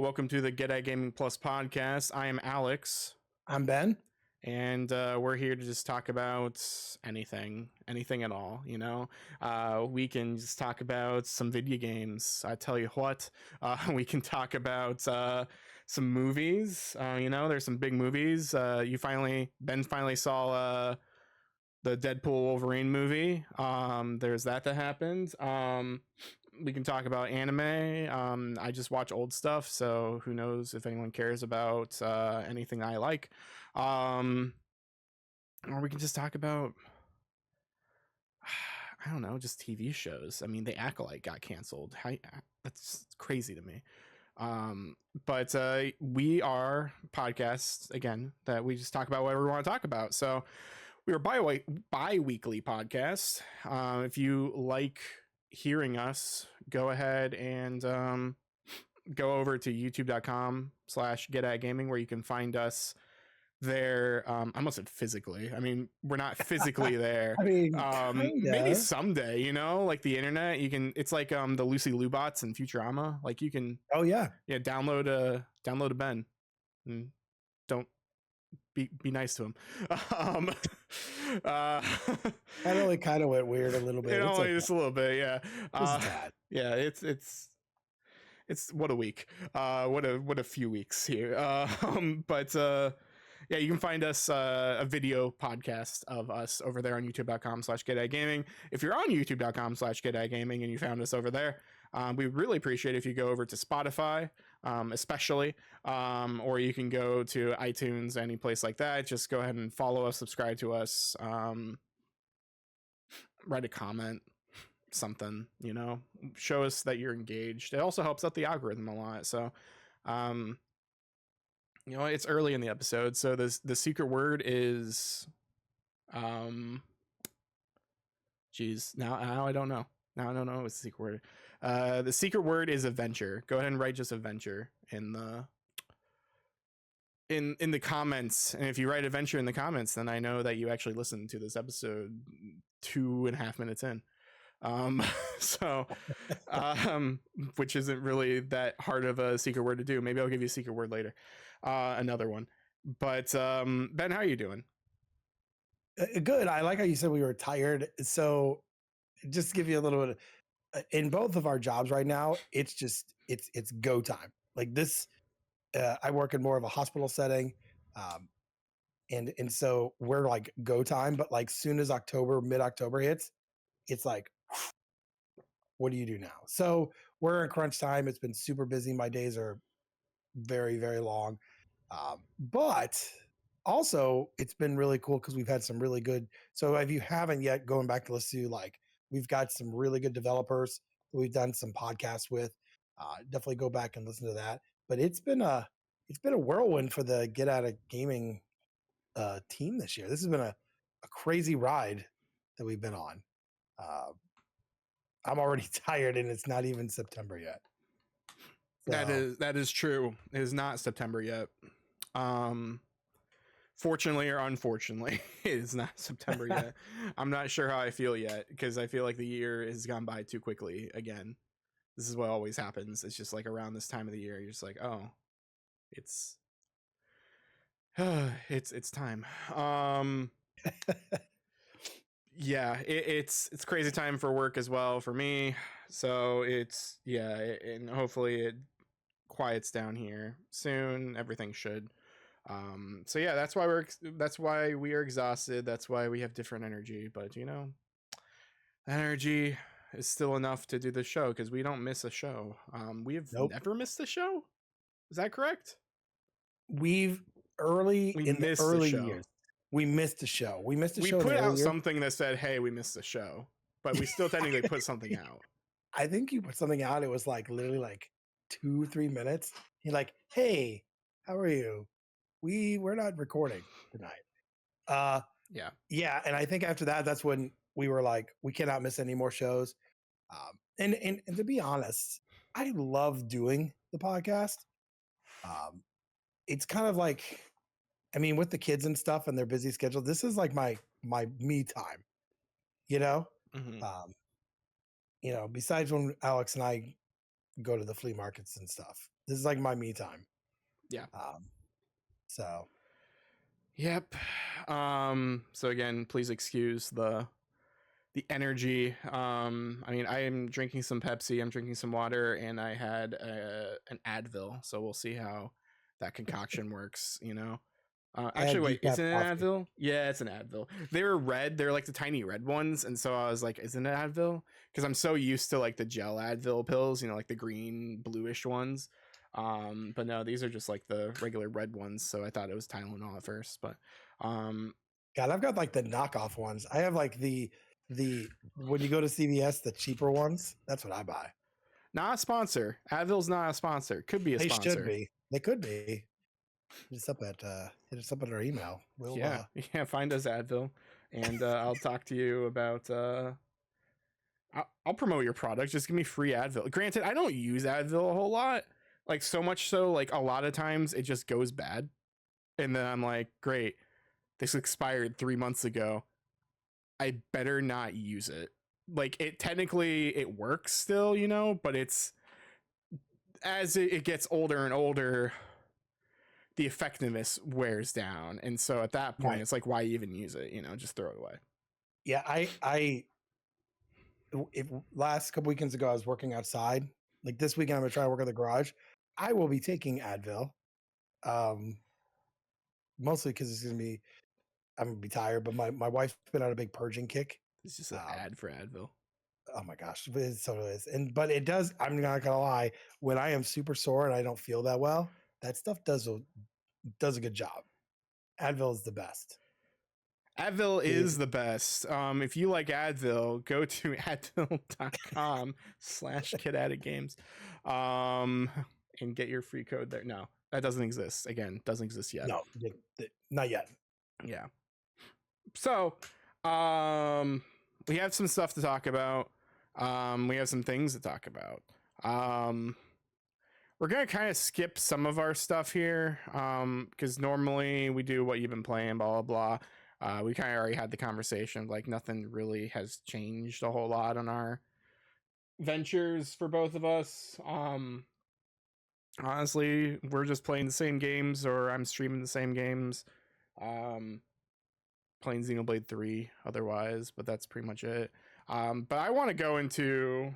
welcome to the Get at Gaming Plus podcast. I am Alex, I'm Ben. and we're here to just talk about anything at all. We can just talk about some video games. I tell you what, we can talk about some movies. There's some big movies. Ben finally saw the Deadpool Wolverine movie. There's that happened. We can talk about anime. I just watch old stuff, so who knows if anyone cares about anything I like. Or we can just talk about, I don't know, just TV shows. I mean, The Acolyte got canceled. That's crazy to me. But we are podcasts again that we just talk about whatever we want to talk about. So we are bi-weekly podcast. If you like hearing us, go ahead and go over to youtube.com/getatgaming where you can find us there. I almost said physically. I mean, we're not physically there. I mean, maybe someday, like the internet, you can, it's like the Lucy Liu bots in Futurama. Like you can, download a Ben and don't be nice to him. That only kind of went weird a little bit. Just a little bit, yeah. Yeah, it's what a week. What a few weeks here. But yeah, you can find us a video podcast of us over there on youtube.com/getatgaming. If you're on youtube.com/getatgaming and you found us over there, we really appreciate if you go over to Spotify, especially, or you can go to iTunes, any place like that. Just go ahead and follow us, subscribe to us, write a comment, something, show us that you're engaged. It also helps out the algorithm a lot. So, it's early in the episode, so the secret word is, geez, now I don't know. Now I don't know what's the secret word. The secret word is adventure. Go ahead and write just adventure in the comments. And if you write adventure in the comments, then I know that you actually listened to this episode 2.5 minutes in. So, which isn't really that hard of a secret word to do. Maybe I'll give you a secret word later. Another one. But Ben, how are you doing? Good. I like how you said we were tired. So just to give you a little bit in both of our jobs right now, it's go time. Like this, I work in more of a hospital setting. And so we're like go time, but like soon as mid-October hits, it's like, what do you do now? So we're in crunch time. It's been super busy. My days are very, very long. But also it's been really cool because we've had some really good. So if you haven't yet, going back to listen to, like, we've got some really good developers that we've done some podcasts with. Definitely go back and listen to that. But it's been a whirlwind for the Get Out of Gaming team this year. This has been a crazy ride that we've been on. I'm already tired and it's not even September yet. So. That is true. It is not September yet. Fortunately or unfortunately, it is not September yet. I'm not sure how I feel yet because I feel like the year has gone by too quickly again. This is what always happens. It's just like around this time of the year, you're just like, oh, it's time. Yeah, it's crazy time for work as well for me. So and hopefully it quiets down here soon. Everything should. So yeah, that's why we are exhausted. That's why we have different energy. But energy is still enough to do the show because we don't miss a show. We have never missed a show. Is that correct? In the early years. We missed a show. We put out something that said, "Hey, we missed the show," but we still technically put something out. I think you put something out. It was like literally like 2-3 minutes. You're like, "Hey, how are you? We're not recording tonight." Yeah. And I think after that, that's when we were like, we cannot miss any more shows. And to be honest, I love doing the podcast. It's kind of like, I mean, with the kids and stuff and their busy schedule, this is like my me time, Mm-hmm. Besides when Alex and I go to the flea markets and stuff, This is like my me time. Yeah. So Yep. So again, please excuse the energy. I mean, I am drinking some Pepsi, I'm drinking some water, and I had an Advil. So we'll see how that concoction works. I had Actually, wait, is decaf it an coffee. Advil? Yeah, it's an Advil. They were red. They're like the tiny red ones, and so I was like, "Isn't it Advil?" Because I'm so used to like the gel Advil pills, like the green bluish ones. But no, these are just like the regular red ones. So I thought it was Tylenol at first, but God, I've got like the knockoff ones. I have like the when you go to CVS, the cheaper ones. That's what I buy. not a sponsor. Advil's not a sponsor. Could be a They sponsor. should be. They could be. Hit us up at our email. We'll Yeah. Find us Advil, and I'll talk to you about. I'll promote your product. Just give me free Advil. Granted, I don't use Advil a whole lot. Like so much so, like a lot of times it just goes bad, and then I'm like, great, this expired 3 months ago. I better not use it. Like it technically it works still, but it's as it gets older and older, the effectiveness wears down, and so at that point, Right. it's like, why even use it? Just throw it away. Yeah, if last couple weekends ago I was working outside. Like this weekend I'm gonna try to work in the garage. I will be taking Advil. Mostly because I'm gonna be tired, but my wife's been on a big purging kick. It's just an ad for Advil. Oh my gosh, but it so is. But it does, I'm not gonna lie, when I am super sore and I don't feel that well, that stuff does a good job. Advil is the best. Advil is the best. If you like Advil, go to advil.com/kidadictgames and get your free code there. No, that doesn't exist. Again, doesn't exist yet. No, not yet. Yeah. So, we have some stuff to talk about. We have some things to talk about. We're gonna kind of skip some of our stuff here, because normally we do what you've been playing, blah blah blah. We kind of already had the conversation. Like nothing really has changed a whole lot on our ventures for both of us. Honestly, we're just playing the same games, or I'm streaming the same games. Playing Xenoblade 3 otherwise, but that's pretty much it. But I want to go into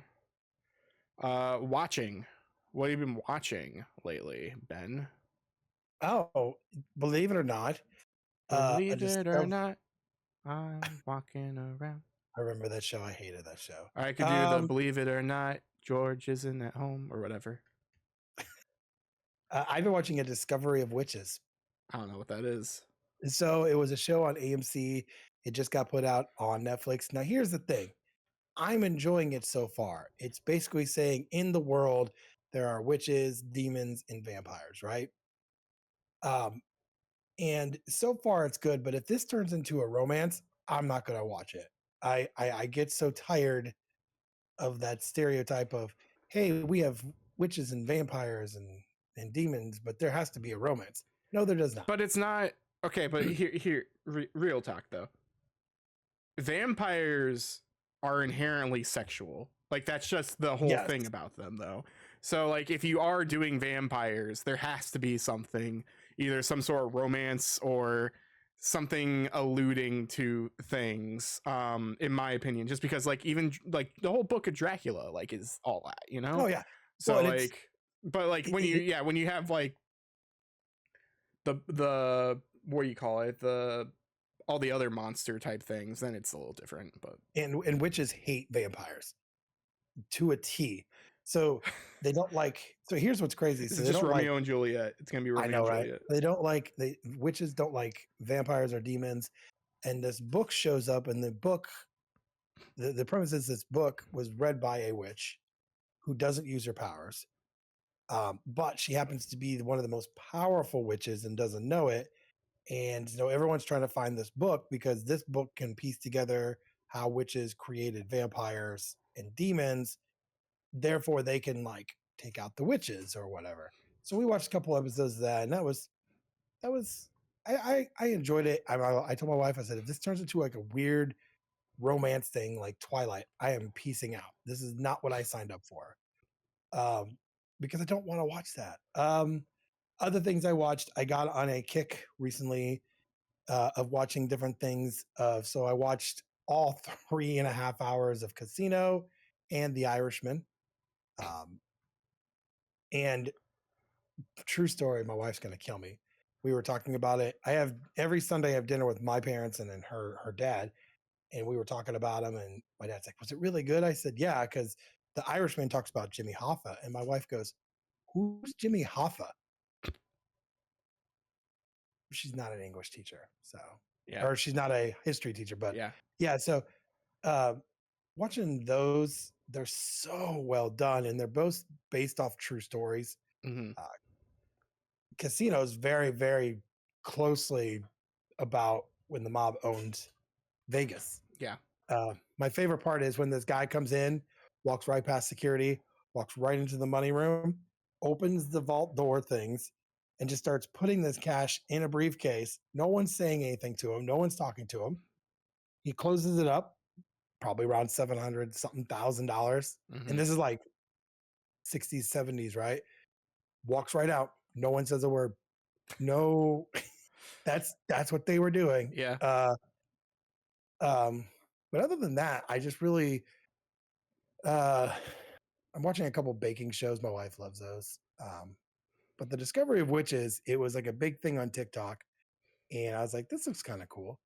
watching. What have you been watching lately, Ben? Oh, believe it or not. Believe it or not, I'm walking around. I remember that show. I hated that show. I could do the believe it or not, George isn't at home or whatever. I've been watching A Discovery of Witches. I don't know what that is. So it was a show on AMC. It just got put out on Netflix. Now, here's the thing. I'm enjoying it so far. It's basically saying in the world, there are witches, demons, and vampires, right? And so far it's good, but if this turns into a romance, I'm not going to watch it. I get so tired of that stereotype of, hey, we have witches and vampires and demons, but there has to be a romance. No, there does not. But it's not okay. But here, real talk though. Vampires are inherently sexual. Like that's just the whole thing about them, though. So like, if you are doing vampires, there has to be something, either some sort of romance or something alluding to things, in my opinion, just because like even like the whole book of Dracula like is all that, Oh yeah. So well, like, but like when you have like the what do you call it, the all the other monster type things, then it's a little different. But and witches hate vampires to a T. So they don't like. So here's what's crazy. This so is just Romeo and Juliet. It's gonna be Romeo and Juliet. They don't like witches don't like vampires or demons. And this book shows up, and the book, the premise is this book was read by a witch who doesn't use her powers, but she happens to be one of the most powerful witches and doesn't know it. And everyone's trying to find this book because this book can piece together how witches created vampires and demons. Therefore, they can like take out the witches or whatever. So we watched a couple episodes of that, and that was I enjoyed it. I told my wife, I said, if this turns into like a weird romance thing like Twilight, I am piecing out. This is not what I signed up for. because I don't want to watch that. Other things I watched, I got on a kick recently of watching different things. So I watched all 3.5 hours of Casino and The Irishman. Um, and true story, my wife's going to kill me. We were talking about it. I have every Sunday I have dinner with my parents and then her dad, and we were talking about him. And my dad's like, "Was it really good?" I said, "Yeah," because The Irishman talks about Jimmy Hoffa, and my wife goes, "Who's Jimmy Hoffa?" She's not an English teacher, so Yeah. or she's not a history teacher, but Yeah. yeah. So uh, watching those, they're so well done, and they're both based off true stories. Hmm. Uh, Casino is very, very closely about when the mob owned Vegas. Yeah. My favorite part is when this guy comes in, walks right past security, walks right into the money room, opens the vault door things, and just starts putting this cash in a briefcase. No one's saying anything to him. No one's talking to him. He closes it up, probably around 700 something $1,000. Hmm. And this is like 60s, 70s, right? Walks right out. No one says a word. No, that's what they were doing. Yeah. But other than that, I just really uh I'm watching a couple baking shows. My wife loves those. But the Discovery of Witches, it was like a big thing on TikTok, and I was like, this looks kind of cool.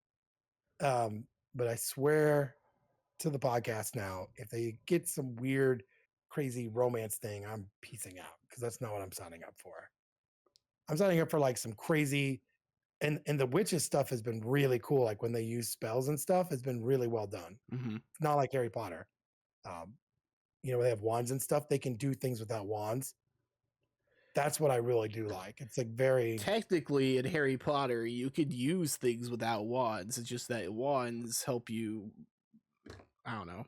But I swear to the podcast now, if they get some weird, crazy romance thing, I'm piecing out because that's not what I'm signing up for. I'm signing up for like some crazy, and the witches stuff has been really cool. Like when they use spells and stuff, it's been really well done. Hmm. It's not like Harry Potter. Um, they have wands and stuff. They can do things without wands. That's what I really do like. It's like very Technically, in Harry Potter, you could use things without wands. It's just that wands help you, I don't know,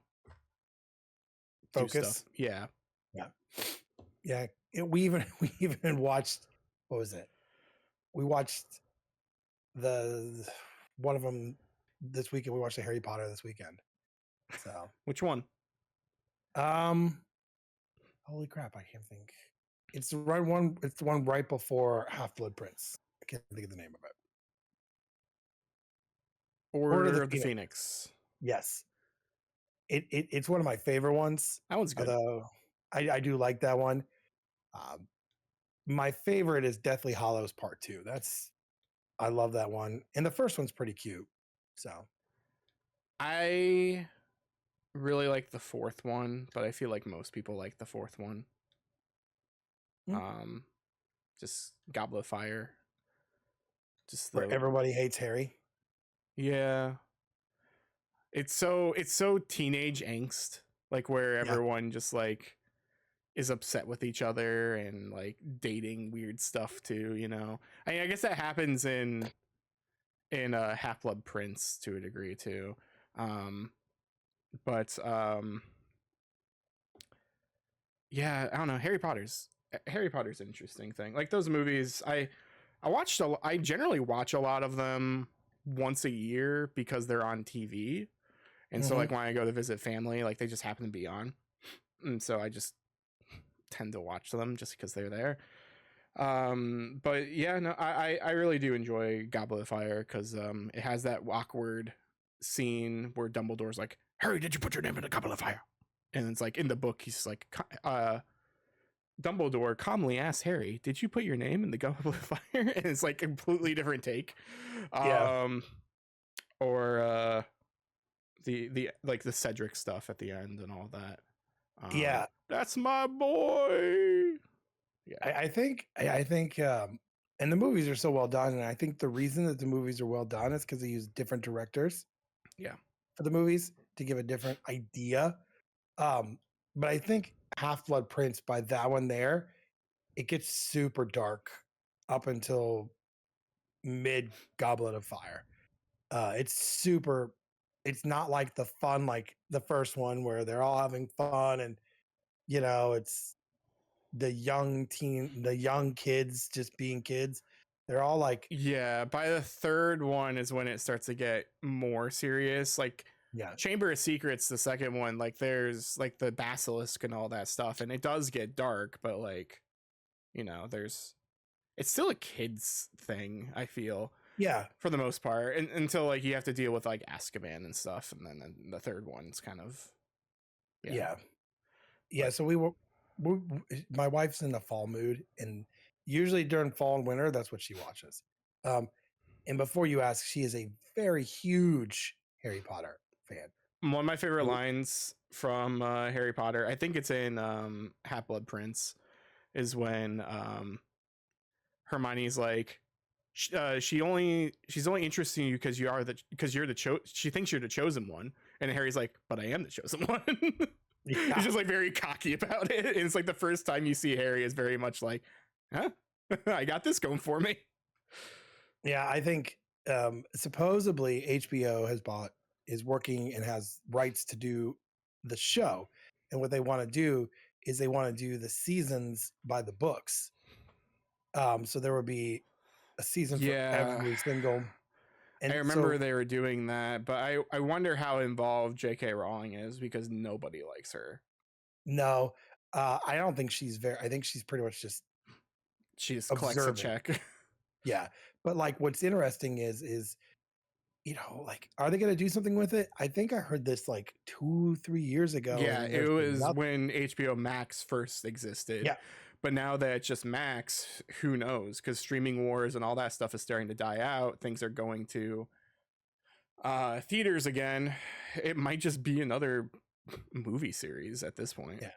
do stuff. focus. Yeah. Yeah, yeah. We even watched, what was it? We watched the one of them this weekend. We watched the Harry Potter this weekend. So, Which one? holy crap, I can't think. It's the right one. It's the one right before Half Blood Prince. I can't think of the name of it. Order of the Phoenix. Yes, it's one of my favorite ones. That one's good. Although I do like that one. My favorite is Deathly Hollows Part 2. I love that one, and the first one's pretty cute. So I really like the fourth one, but I feel like most people like the fourth one. Mm. Just Goblet of Fire. Just where everybody hates Harry. Yeah. It's so teenage angst, like where everyone just like is upset with each other and like dating weird stuff too, you know. I mean, I guess that happens in Half-Blood Prince to a degree too. But yeah, I don't know. Harry Potter's an interesting thing. Like those movies, I generally watch a lot of them once a year because they're on TV. And so like when I go to visit family, like they just happen to be on. And so I just tend to watch them just because they're there. But yeah, no, I really do enjoy Goblet of Fire because it has that awkward scene where Dumbledore's like, "Harry, did you put your name in the Goblet of Fire?" And it's like in the book, he's like, Dumbledore calmly asks Harry, "Did you put your name in the Goblet of Fire?" And it's like a completely different take. Or the like the Cedric stuff at the end and all that. That's my boy. Yeah, I think, and the movies are so well done, and I think the reason that the movies are well done is because they use different directors. Yeah, for the movies to give a different idea. But I think Half Blood Prince, by that one there, it gets super dark up until mid Goblet of Fire. It's not like the fun like the first one where they're all having fun and it's the young kids just being kids. They're all like, yeah, by the third one is when it starts to get more serious. Like Yeah. Chamber of Secrets, the second one, like there's like the basilisk and all that stuff, and it does get dark, but like, you know, it's still a kids thing, I feel, Yeah. for the most part, until like you have to deal with like Azkaban and stuff, and then the third one's kind of Yeah. But So my wife's in a fall mood, and usually during fall and winter, that's what she watches. And before you ask, she is a very huge Harry Potter fan. one of my favorite lines from Harry Potter, I think it's in Half-Blood Prince, is when Hermione's like, she's only interested in you because you're the she thinks you're the chosen one, and Harry's like, but I am the chosen one. Yeah. He's just like very cocky about it, and it's like the first time you see Harry is very much like, huh, I got this going for me. Yeah, I think supposedly HBO is working and has rights to do the show, and what they want to do is they want to do the seasons by the books. So there would be a season for every single. And I remember they were doing that, but I wonder how involved J.K. Rowling is, because nobody likes her. No, I don't think she's very. I think she's pretty much just she's collects a check. Yeah, but like what's interesting is you know, like, are they going to do something with it? I think I heard this like 2-3 years ago. Yeah, it was when HBO Max first existed. Yeah. But now that it's just Max, who knows? Because streaming wars and all that stuff is starting to die out. Things are going to theaters again. It might just be another movie series at this point. Yeah.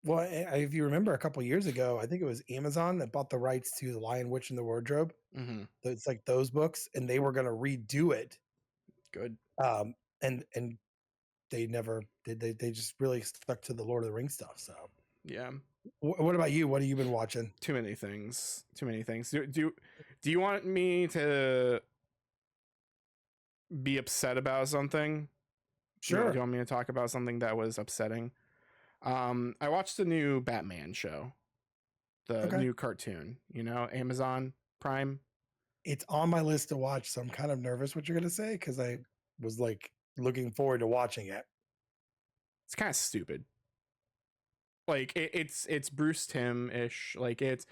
Well, if you remember a couple years ago, I think it was Amazon that bought the rights to The Lion, Witch, and the Wardrobe. Mm-hmm. It's like those books, and they were going to redo it. Good. And they never did. They just really stuck to the Lord of the Rings stuff. So yeah. What about you? What have you been watching? Too many things. Do you want me to be upset about something? Sure. Do you want me to talk about something that was upsetting? I watched the new Batman show, the new cartoon, you know, Amazon Prime. It's on my list to watch, so I'm kind of nervous what you're going to say, because I was like looking forward to watching it. It's kind of stupid. Like it's Bruce Timm-ish. Like it's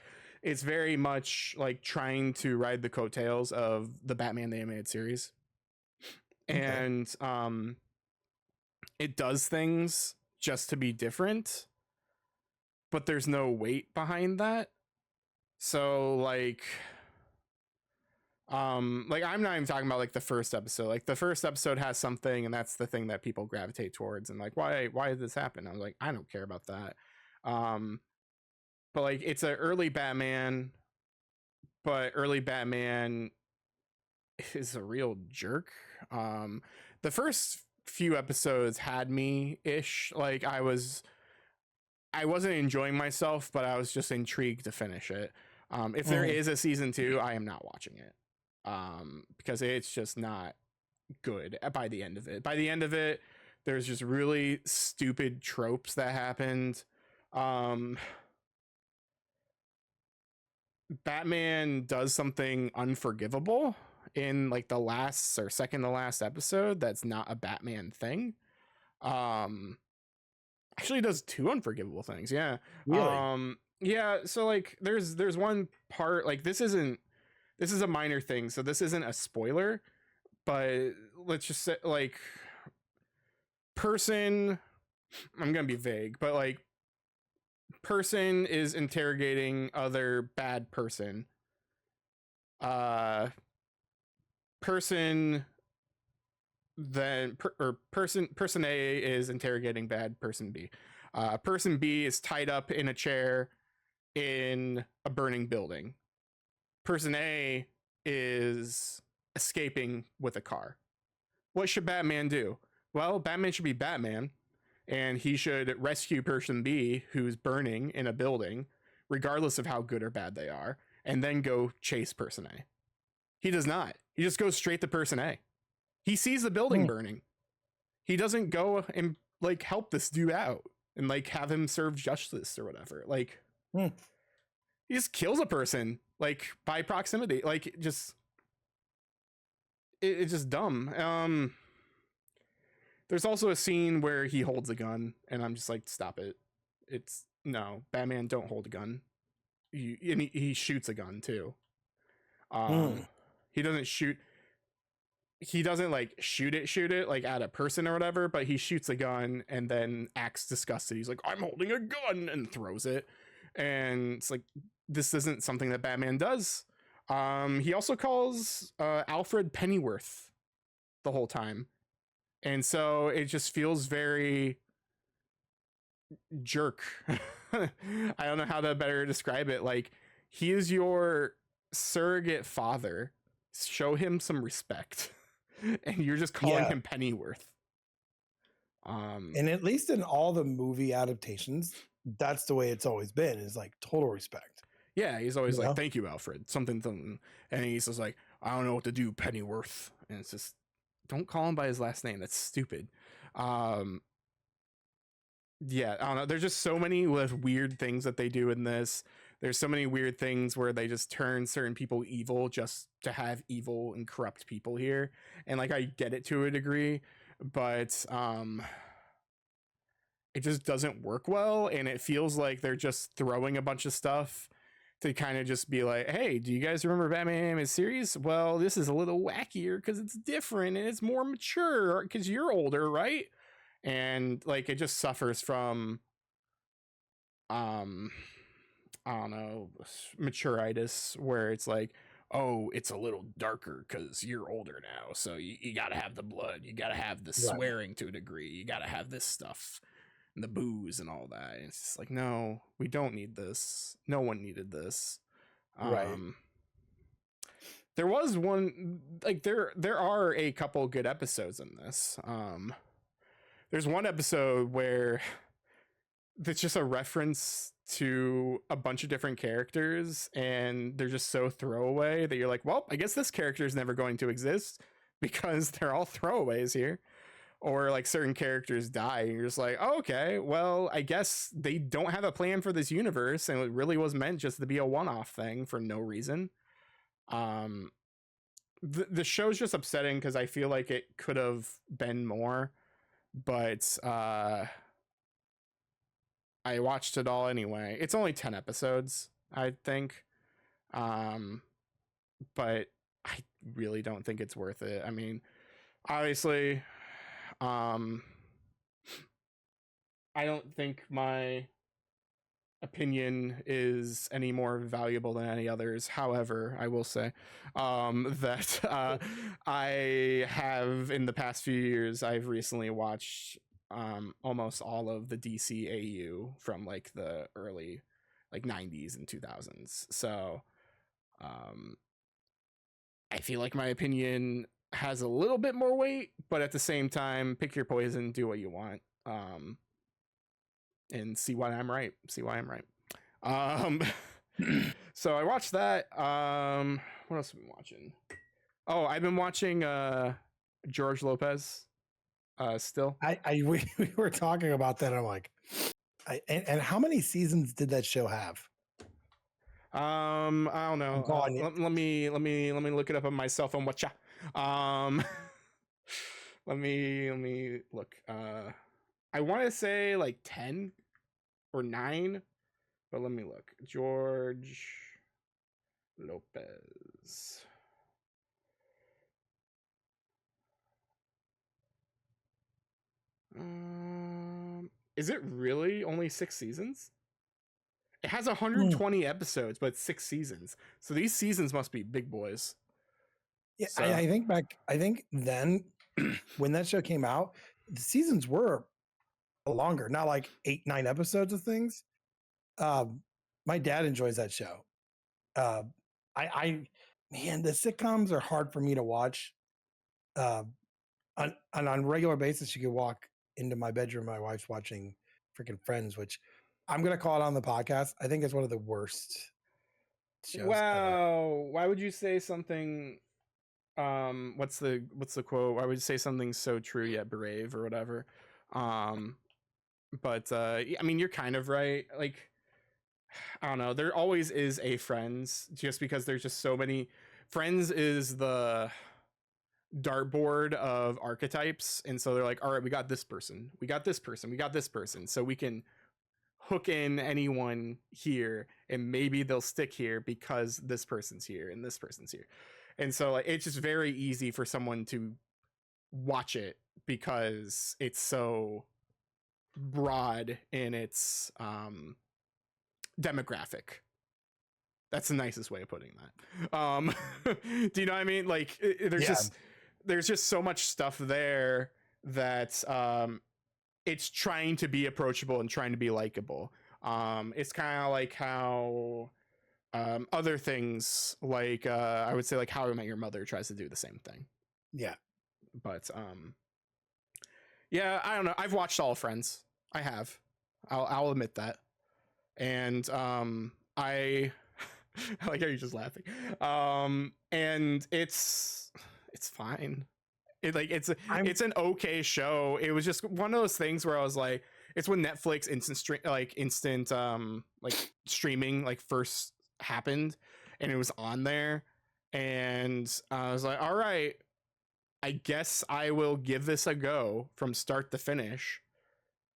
very much like trying to ride the coattails of the Batman the Animated Series. And it does things just to be different, but there's no weight behind that. So like I'm not even talking about like the first episode. Like the first episode has something, and that's the thing that people gravitate towards, and like why did this happen? I was like, I don't care about that. But like it's an early Batman, but early Batman is a real jerk. The first few episodes had me ish. Like I wasn't enjoying myself, but I was just intrigued to finish it. If there is a season 2, I am not watching it. Because it's just not good by the end of it. By the end of it, there's just really stupid tropes that happened. Batman does something unforgivable in like the last or second to last episode that's not a Batman thing. Actually does 2 unforgivable things. Yeah. Really? Yeah, so like there's one part, like this is a minor thing, so this isn't a spoiler, but let's just say like I'm gonna be vague, but like person is interrogating other bad person. Person A is interrogating bad person B. Person B is tied up in a chair in a burning building. Person A is escaping with a car. What should Batman do? Well, Batman should be Batman, and he should rescue person B who's burning in a building, regardless of how good or bad they are, and then go chase person A. He does not. He just goes straight to person A. He sees the building burning. He doesn't go and like help this dude out and like have him serve justice or whatever. Like he just kills a person like by proximity. Like it's just dumb. There's also a scene where he holds a gun, and I'm just like, stop it. It's no, Batman don't hold a gun. And he shoots a gun too. Mm. He doesn't shoot. He doesn't like shoot it like at a person or whatever, but he shoots a gun and then acts disgusted. He's like, I'm holding a gun, and throws it. And it's like, this isn't something that Batman does. He also calls Alfred Pennyworth the whole time. And so it just feels very jerk. I don't know how to better describe it. Like, he is your surrogate father. Show him some respect. And you're just calling him Pennyworth. And at least in all the movie adaptations, that's the way it's always been, is like total respect. Yeah, he's always like, thank you, Alfred. Something. And he's just like, I don't know what to do, Pennyworth. And it's just, don't call him by his last name. That's stupid. Yeah, I don't know. There's just so many weird things that they do in this. There's so many weird things where they just turn certain people evil just to have evil and corrupt people here. And like, I get it to a degree, but it just doesn't work well. And it feels like they're just throwing a bunch of stuff to kind of just be like, hey, do you guys remember Batman Animated Series? Well, this is a little wackier because it's different and it's more mature because you're older, right? And like, it just suffers from I don't know, maturitis, where it's like, oh, it's a little darker because you're older now, so you gotta have the blood, you gotta have the swearing to a degree, you gotta have this stuff and the booze and all that. And it's just like, no, we don't need this. No one needed this. There was one, like, there are a couple good episodes in this. There's one episode where it's just a reference to a bunch of different characters, and they're just so throwaway that you're like, well, I guess this character is never going to exist because they're all throwaways here. Or like, certain characters die, and you're just like, oh, okay, well, I guess they don't have a plan for this universe, and it really was meant just to be a one-off thing for no reason. The show's just upsetting because I feel like it could have been more, but I watched it all anyway. It's only 10 episodes, I think. But I really don't think it's worth it. I mean, obviously, I don't think my opinion is any more valuable than any others. However, I will say that I have, in the past few years, I've recently watched almost all of the DCAU from like the early like 90s and 2000s. So I feel like my opinion has a little bit more weight, but at the same time, pick your poison, do what you want. And see why I'm right. So I watched that. What else have I been watching? Oh, I've been watching George Lopez. Still, we were talking about that. I'm like, and how many seasons did that show have? I don't know. Let me look it up on my cell phone. Whatcha? Let me look. I want to say like 10 or 9, but let me look. George Lopez. Is it really only 6 seasons? It has 120 episodes, but 6 seasons. So these seasons must be big boys. Yeah, so. I think then when that show came out, the seasons were longer, not like 8-9 episodes of things. My dad enjoys that show. Man, the sitcoms are hard for me to watch. On a regular basis, you could walk into my bedroom, my wife's watching freaking Friends, which I'm gonna call it on the podcast. I think it's one of the worst shows. Wow, ever. Why would you say something? What's the quote? Why would you say something so true yet brave, or whatever? But I mean, you're kind of right. Like, I don't know. There always is a Friends, just because there's just so many. Friends is the dartboard of archetypes, and so they're like, all right, we got this person, we got this person, we got this person, so we can hook in anyone here and maybe they'll stick here because this person's here and this person's here. And so like it's just very easy for someone to watch it because it's so broad in its demographic. That's the nicest way of putting that. Do you know what I mean? Like there's just so much stuff there that it's trying to be approachable and trying to be likable. It's kind of like how other things like I would say like How I Met Your Mother tries to do the same thing. Yeah. But yeah, I don't know. I've watched all Friends. I have. I'll admit that. And I like how you're just laughing. And it's fine. It's an okay show. It was just one of those things where I was like, it's when Netflix instant streaming like first happened, and it was on there, and I was like, all right, I guess I will give this a go from start to finish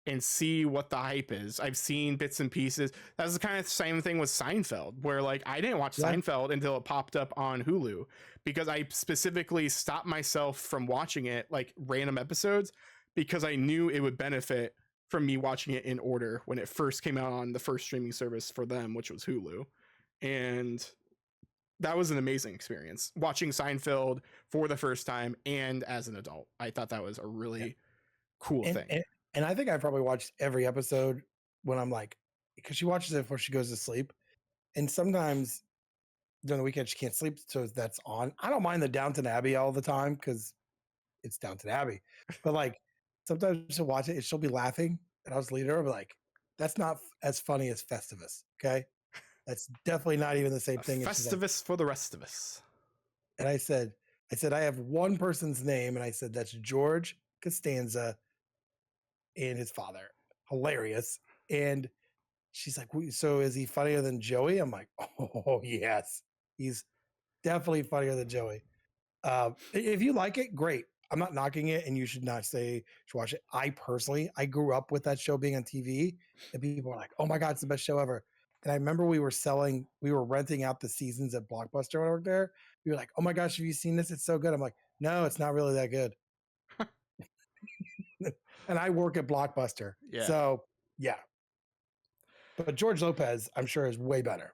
and see what the hype is. I've seen bits and pieces. That was the kind of same thing with Seinfeld, where like I didn't watch Seinfeld until it popped up on Hulu, because I specifically stopped myself from watching it like random episodes because I knew it would benefit from me watching it in order when it first came out on the first streaming service for them, which was Hulu. And that was an amazing experience watching Seinfeld for the first time and as an adult. I thought that was a really cool thing. And I think I probably watched every episode when I'm like, because she watches it before she goes to sleep. And sometimes during the weekend she can't sleep, so that's on. I don't mind the Downton Abbey all the time because it's Downton Abbey. But like sometimes she'll watch it and she'll be laughing, and I'll just leave her. I'll be like, that's not as funny as Festivus. Okay. That's definitely not even the same thing. Festivus for the rest of us. And I said, I have one person's name, and I said, that's George Costanza and his father. Hilarious. And she's like, so is he funnier than Joey? I'm like, oh yes, he's definitely funnier than Joey. If you like it, great. I'm not knocking it, and you should not say you should watch it. I grew up with that show being on TV, and people were like, oh my God, it's the best show ever. And I remember we were renting out the seasons at Blockbuster when I worked there. We were like, oh my gosh, have you seen this? It's so good. I'm like, no, it's not really that good. And I work at Blockbuster. Yeah. So yeah. But George Lopez, I'm sure, is way better.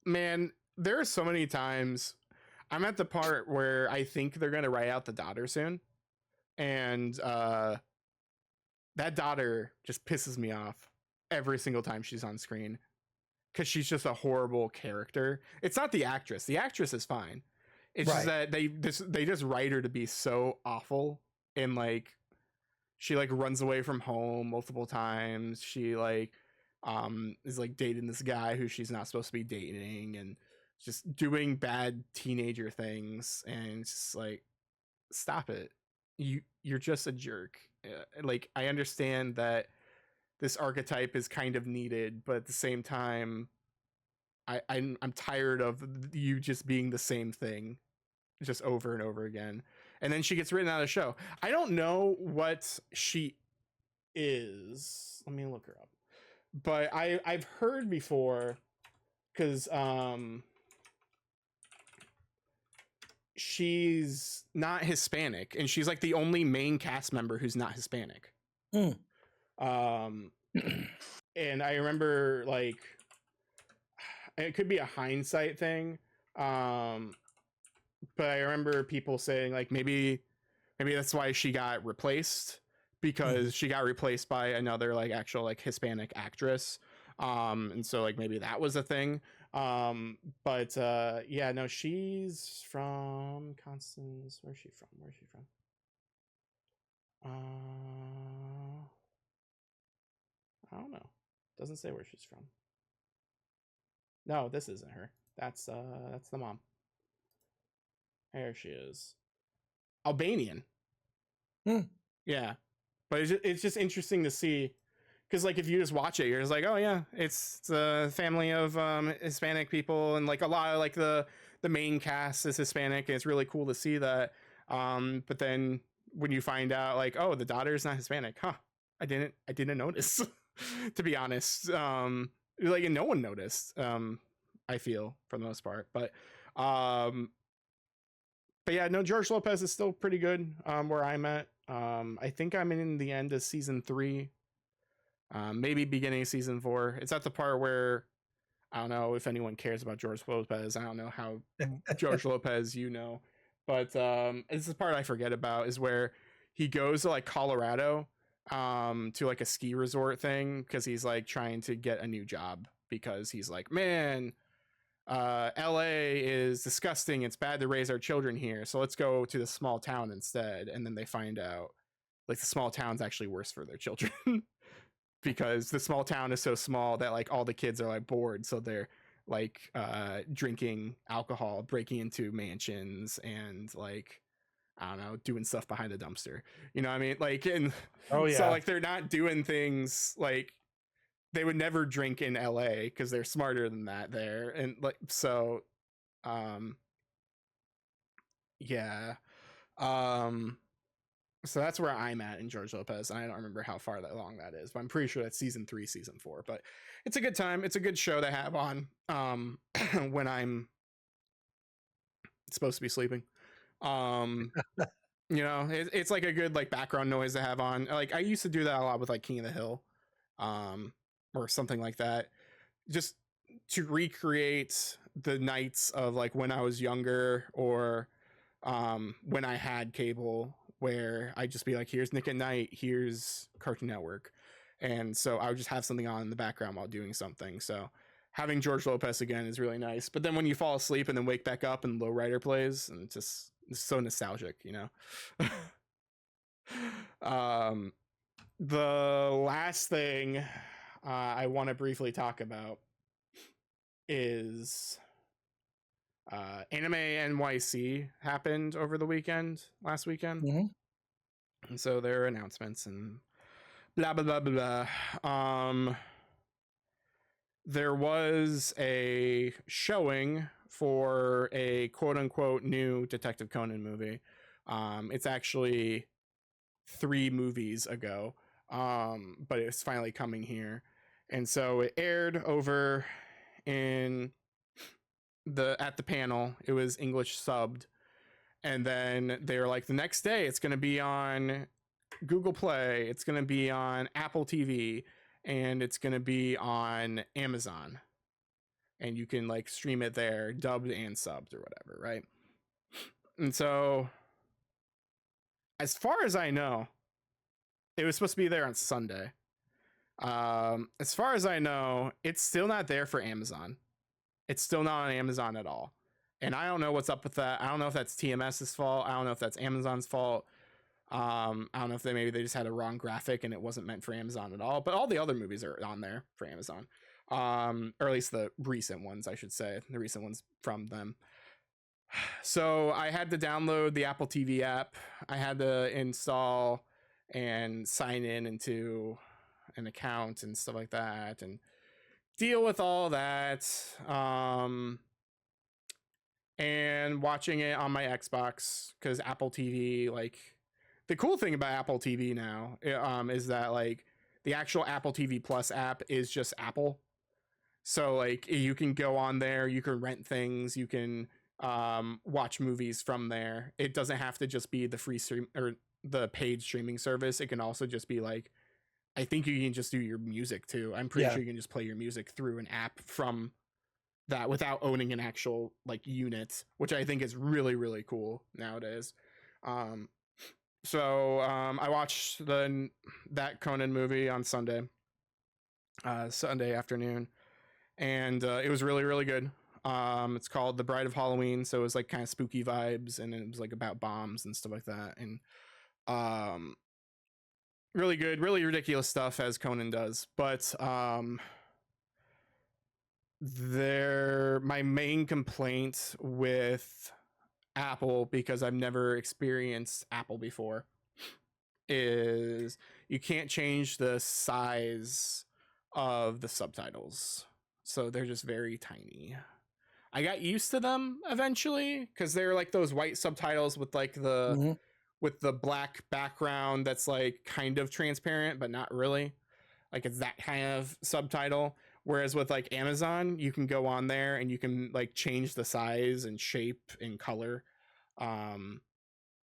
Man, there are so many times I'm at the part where I think they're going to write out the daughter soon. And that daughter just pisses me off every single time she's on screen, because she's just a horrible character. It's not the actress. The actress is fine. It's just that they just write her to be so awful, and like she like runs away from home multiple times. She like is like dating this guy who she's not supposed to be dating, and just doing bad teenager things, and it's just like, stop it. You're just a jerk. Like, I understand that this archetype is kind of needed, but at the same time, I'm tired of you just being the same thing just over and over again. And then she gets written out of the show. I don't know what she is. Let me look her up. But I've heard before, because she's not Hispanic, and she's like the only main cast member who's not Hispanic. And I remember, like, it could be a hindsight thing, but I remember people saying like maybe that's why she got replaced, because she got replaced by another like actual like Hispanic actress, and so like maybe that was a thing. But yeah, no, she's from Constance. Where's she from? I don't know. Doesn't say where she's from. No, this isn't her. That's the mom. There she is. Albanian. Yeah. But it's just interesting to see, because like if you just watch it, you're just like, oh yeah, it's a family of Hispanic people, and like a lot of like the the main cast is Hispanic, and it's really cool to see that. But then when you find out, like, oh, the daughter is not Hispanic, huh? I didn't notice, to be honest. Like, and no one noticed. I feel for the most part, but yeah, no, George Lopez is still pretty good. Where I'm at, I think I'm in the end of season 3, maybe beginning of season 4. It's at the part where I don't know if anyone cares about George Lopez. I don't know how George Lopez, but it's the part I forget about, is where he goes to like Colorado, to like a ski resort thing, because he's like trying to get a new job, because he's like, man, LA is disgusting. It's bad to raise our children here. So let's go to the small town instead. And then they find out like the small town's actually worse for their children because the small town is so small that like all the kids are like bored. So they're like drinking alcohol, breaking into mansions, and like, I don't know, doing stuff behind the dumpster. You know what I mean? Like, and Oh yeah. so like they're not doing things like they would never drink in LA because they're smarter than that there. And like, so, yeah. So that's where I'm at in George Lopez. And I don't remember how far that long that is, but I'm pretty sure that's season 3, season 4, but it's a good time. It's a good show to have on, when I'm supposed to be sleeping. It's like a good like background noise to have on. Like I used to do that a lot with like King of the Hill, or something like that, just to recreate the nights of like when I was younger, or when I had cable, where I'd just be like, here's Nick at Night, here's Cartoon Network, and so I would just have something on in the background while doing something. So having George Lopez again is really nice. But then when you fall asleep and then wake back up and Lowrider plays, and it's so nostalgic, the last thing I want to briefly talk about is Anime NYC happened over the last weekend. Mm-hmm. And so there are announcements and blah, blah, blah, blah, blah. There was a showing for a quote unquote new Detective Conan movie. It's actually 3 movies ago, but it's finally coming here. And so it aired over at the panel. It was English subbed, and then they were like, the next day it's going to be on Google Play, it's going to be on Apple TV, and it's going to be on Amazon, and you can like stream it there, dubbed and subbed or whatever, right? And so as far as I know, it was supposed to be there on Sunday. As far as I know, it's still not there for Amazon. It's still not on Amazon at all. And I don't know what's up with that. I don't know if that's TMS's fault. I don't know if that's Amazon's fault. I don't know if maybe they just had a wrong graphic and it wasn't meant for Amazon at all. But all the other movies are on there for Amazon. Or at least the recent ones, I should say. The recent ones from them. So I had to download the Apple TV app. I had to install and sign in into an account and stuff like that, and deal with all that. And watching it on my Xbox, because Apple TV, like, the cool thing about Apple TV now, is that like the actual Apple TV Plus app is just Apple. So like you can go on there, you can rent things, you can watch movies from there. It doesn't have to just be the free stream or the paid streaming service. It can also just be like, I think you can just do your music too. I'm pretty sure you can just play your music through an app from that without owning an actual like unit, which I think is really, really cool nowadays. So I watched that Conan movie on Sunday afternoon, and it was really, really good. It's called The Bride of Halloween, so it was like kind of spooky vibes, and it was like about bombs and stuff like that, and really good, really ridiculous stuff as Conan does. But my main complaint with Apple, because I've never experienced Apple before, is you can't change the size of the subtitles, so they're just very tiny. I got used to them eventually because they're like those white subtitles with like Mhm. with the black background that's like kind of transparent but not really. Like it's that kind of subtitle. Whereas with like Amazon, you can go on there and you can like change the size and shape and color. Um,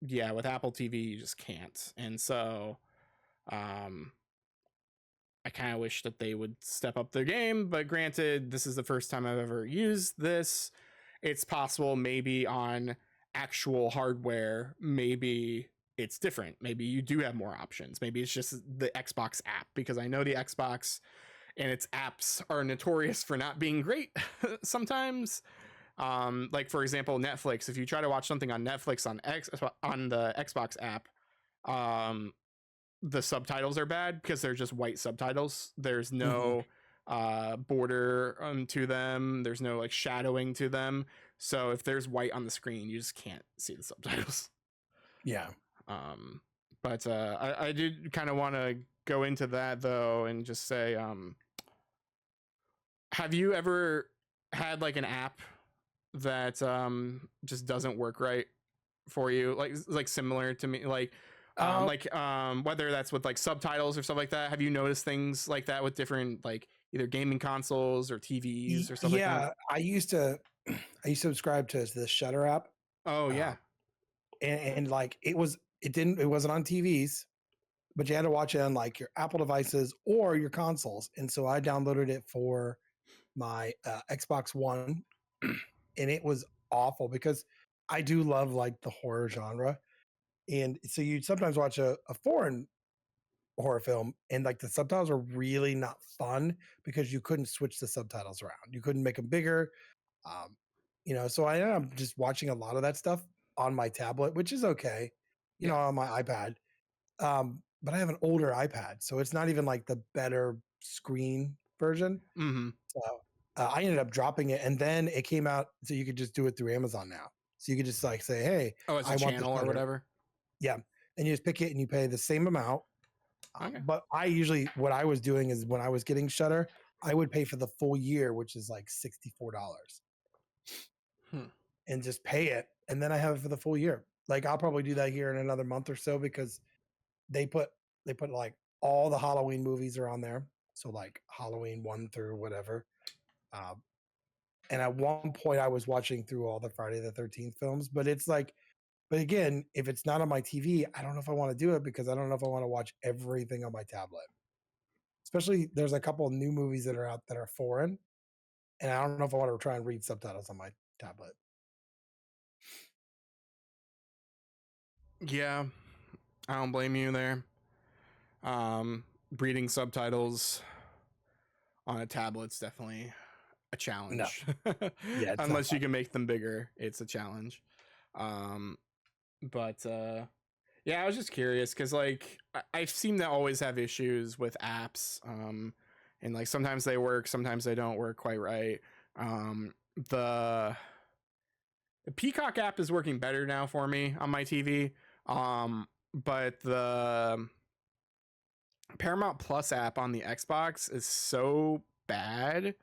yeah, with Apple TV, you just can't. And so um, I kind of wish that they would step up their game. But granted, this is the first time I've ever used this. It's possible maybe on actual hardware, maybe it's different. Maybe you do have more options. Maybe it's just the Xbox app because I know the Xbox and its apps are notorious for not being great sometimes. Like for example, Netflix. If you try to watch something on Netflix on the Xbox app, um, the subtitles are bad because they're just white subtitles. There's Mhm. no border to them. There's no like shadowing to them. So if there's white on the screen, you just can't see the subtitles. Yeah. Um, but I did kind of want to go into that though and just say, have you ever had like an app that just doesn't work right for you, like similar to me, Uh, whether that's with like subtitles or stuff like that? Have you noticed things like that with different like either gaming consoles or TVs or stuff like that? yeah, I used to subscribe to the Shutter app, Oh um, yeah. and like it wasn't on TVs, but you had to watch it on like your Apple devices or your consoles. And so I downloaded it for my Xbox One, and it was awful because I do love like the horror genre. And so you sometimes watch a foreign horror film and like the subtitles are really not fun because you couldn't switch the subtitles around. You couldn't make them bigger. Um, so I am just watching a lot of that stuff on my tablet, which is okay, Yeah. on my iPad. But I have an older iPad, so it's not even like the better screen version. Mm-hmm. So I ended up dropping it, and then it came out so you could just do it through Amazon now. So you could just like say, "Hey, Oh, it's a I want this channel or better." whatever. Yeah, and you just pick it and you pay the same amount. Okay. But what I was doing is when I was getting Shutter, I would pay for the full year, which is like $64, Hmm. and just pay it, and then I have it for the full year. Like I'll probably do that here in another month or so because they put like all the Halloween movies are on there. So like Halloween 1 through whatever. Um, and at one point I was watching through all the Friday the 13th films, but it's like, but again, if it's not on my TV, I don't know if I want to do it because I don't know if I want to watch everything on my tablet. Especially there's a couple of new movies that are out that are foreign, and I don't know if I want to try and read subtitles on my tablet. Yeah, I don't blame you there. Um, Reading subtitles on a tablet's definitely a No. challenge. Yeah, it's not Unless you fun. can make them bigger, it's a challenge. Um, but yeah, I was just curious because like I seem to always have issues with apps. And like sometimes they work, sometimes they don't work quite right. Um, the the Peacock app is working better now for me on my TV. But the Paramount Plus app on the Xbox is so bad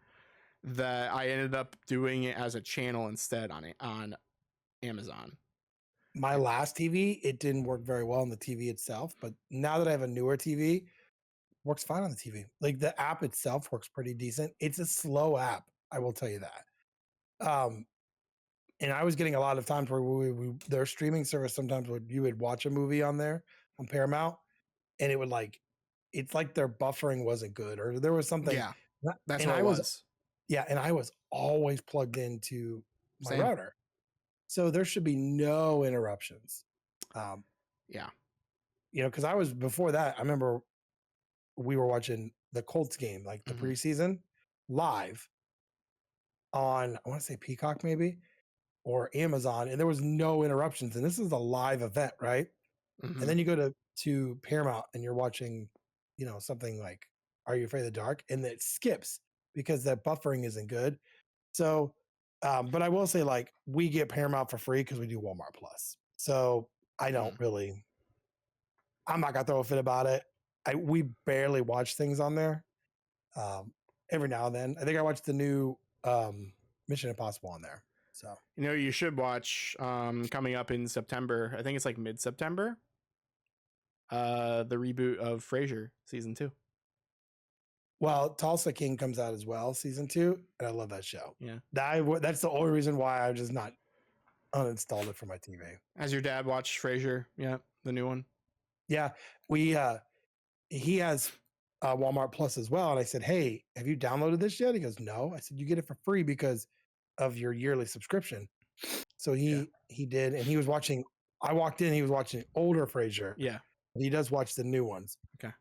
that I ended up doing it as a channel instead on Amazon. My last TV, it didn't work very well on the TV itself, but now that I have a newer TV, works fine on the TV. Like the app itself works pretty decent. It's a slow app, I will tell you that. Um, and I was getting a lot of times where their streaming service sometimes would you would watch a movie on there on Paramount, and it would like it's like their buffering wasn't good or there was something. Yeah, that's And what I it was was. yeah, and I was always plugged into my Same. router, so there should be no interruptions. Um, Yeah. because I was before that. I remember we were watching the Colts game, like the Mm-hmm. preseason, live on I want to say Peacock maybe or Amazon, and there was no interruptions. And this is a live event, right? And Mm-hmm. then you go to Paramount and you're watching, something like Are You Afraid of the Dark, and it skips because that buffering isn't good. So, but I will say, like, we get Paramount for free because we do Walmart Plus. So I don't Mm. really. I'm not gonna throw a fit about it. We barely watch things on there. Um, every now and then, I think I watched the new. Mission Impossible on there. So You know, you should watch coming up in September. I think it's like mid-September. The reboot of Frasier season 2. well, Tulsa King comes out as well, season 2, and I love that show. Yeah. That's the only reason why I've just not uninstalled it from my TV. Has your dad watched Frasier? Yeah, the new one. Yeah, we he has Walmart Plus as well, and I said, "Hey, have you downloaded this yet?" He goes, "No." I said, "You get it for free because of your yearly subscription." So he did, and he was watching. I walked in, he was watching older Frasier. Yeah. He does watch the new ones. Okay.